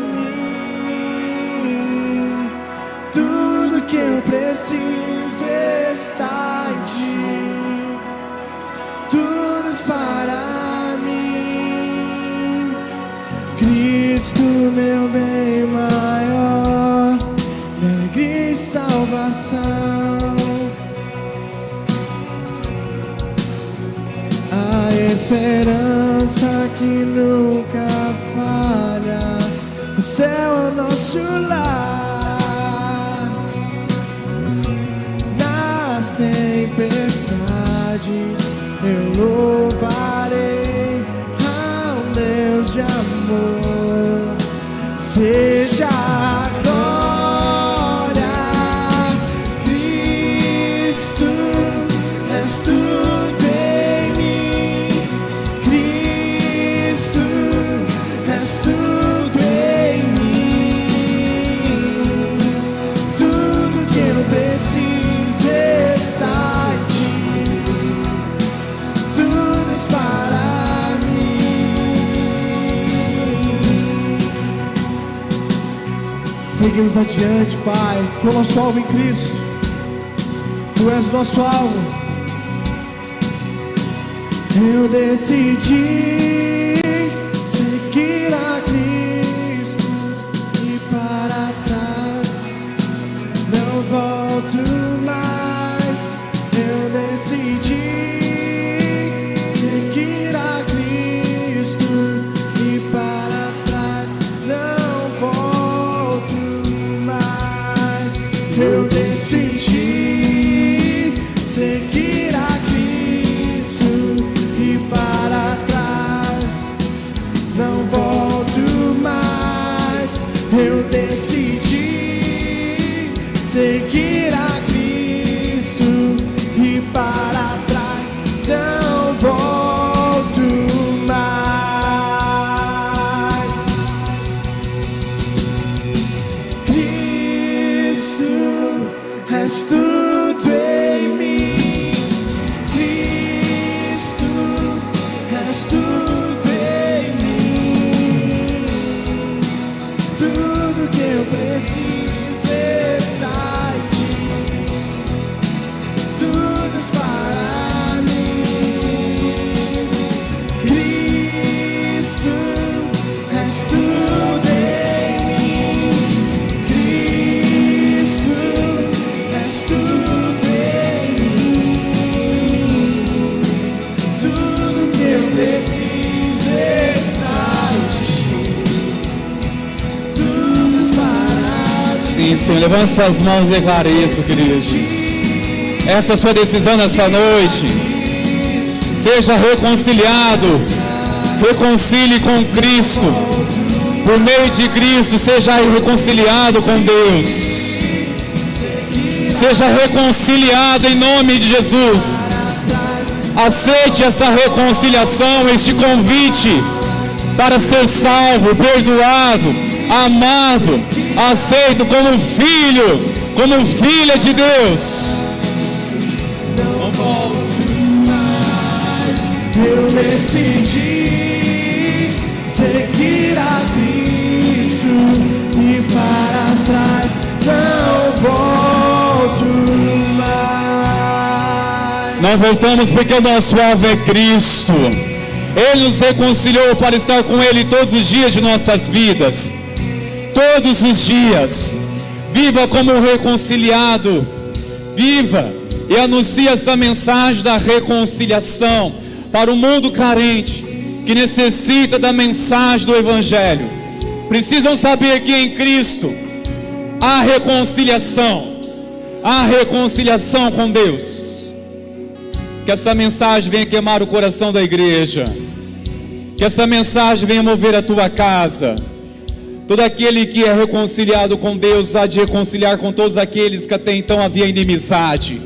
mim. Tudo que eu preciso está em Ti. Tudo para mim. Cristo, meu bem maior, minha alegria e salvação. A esperança que nunca falha, o céu é o nosso lar. Nas tempestades eu louvarei ao Deus de amor. Seja a glória, Cristo, és tudo em mim. Cristo, és tudo em mim. Tudo que eu preciso está em Ti. Tudo para mim. Seguimos adiante, Pai, com o nosso alvo em Cristo. Tu és nosso alvo. Eu decidi seguir a Cristo e para trás não volto mais. Eu decidi seguir a Cristo. decidi seguir a Cristo e para trás não volto mais. Eu decidi seguir a Cristo e para trás não volto mais. Cristo, és tudo em mim. Cristo, és tudo em mim. Tudo que eu preciso está em ti. Tudo para mim. Cristo, és tudo em mim. Cristo, és tudo em mim. Tudo que eu preciso está em ti. Tudo para mim. Sim, Senhor, levanta suas mãos e declare isso, queridos. Essa é a sua decisão nessa noite. Seja reconciliado. Reconcilie com Cristo. Por meio de Cristo, seja reconciliado com Deus. Seja reconciliado em nome de Jesus. Aceite essa reconciliação, este convite para ser salvo, perdoado, amado, aceito como filho, como filha de Deus. Não volto mais. Eu decidi seguir a Cristo e para trás não volto mais. Não voltamos porque o nosso alvo é Cristo. Ele nos reconciliou para estar com Ele todos os dias de nossas vidas. Todos os dias. Viva como um reconciliado. Viva e anuncie essa mensagem da reconciliação para o mundo carente, que necessita da mensagem do Evangelho. Precisam saber que em Cristo há reconciliação com Deus. Que essa mensagem venha queimar o coração da igreja. Que essa mensagem venha mover a tua casa. Todo aquele que é reconciliado com Deus há de reconciliar com todos aqueles que até então havia inimizade.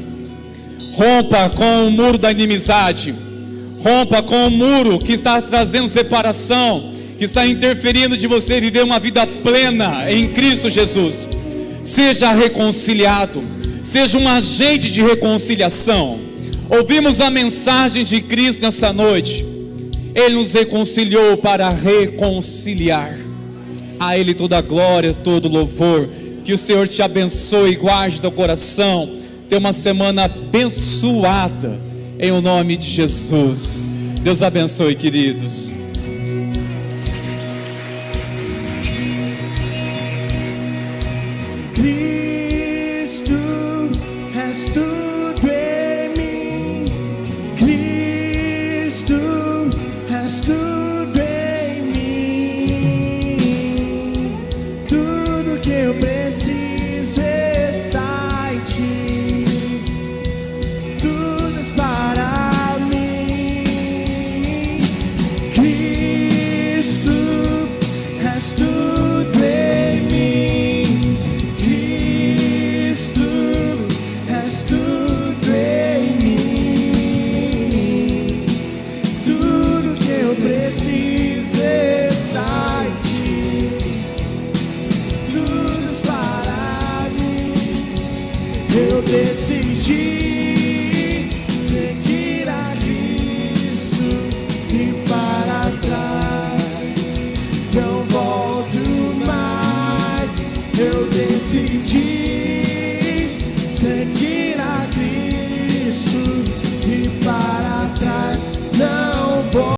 Rompa com o muro da inimizade. Rompa com o muro que está trazendo separação, que está interferindo de você viver uma vida plena em Cristo Jesus. Seja reconciliado. Seja um agente de reconciliação. Ouvimos a mensagem de Cristo nessa noite. Ele nos reconciliou para reconciliar. A Ele toda a glória, todo louvor. Que o Senhor te abençoe e guarde teu coração. Tenha uma semana abençoada em o nome de Jesus. Deus abençoe, queridos. Cristo, és tudo em mim. Cristo, és tudo em mim. Tudo que eu preciso está em ti. Tudo para mim. Cristo, és tudo em mim. Cristo, és tudo em mim. Tudo que eu preciso está em ti. Tudo para mim. Eu decidi seguir.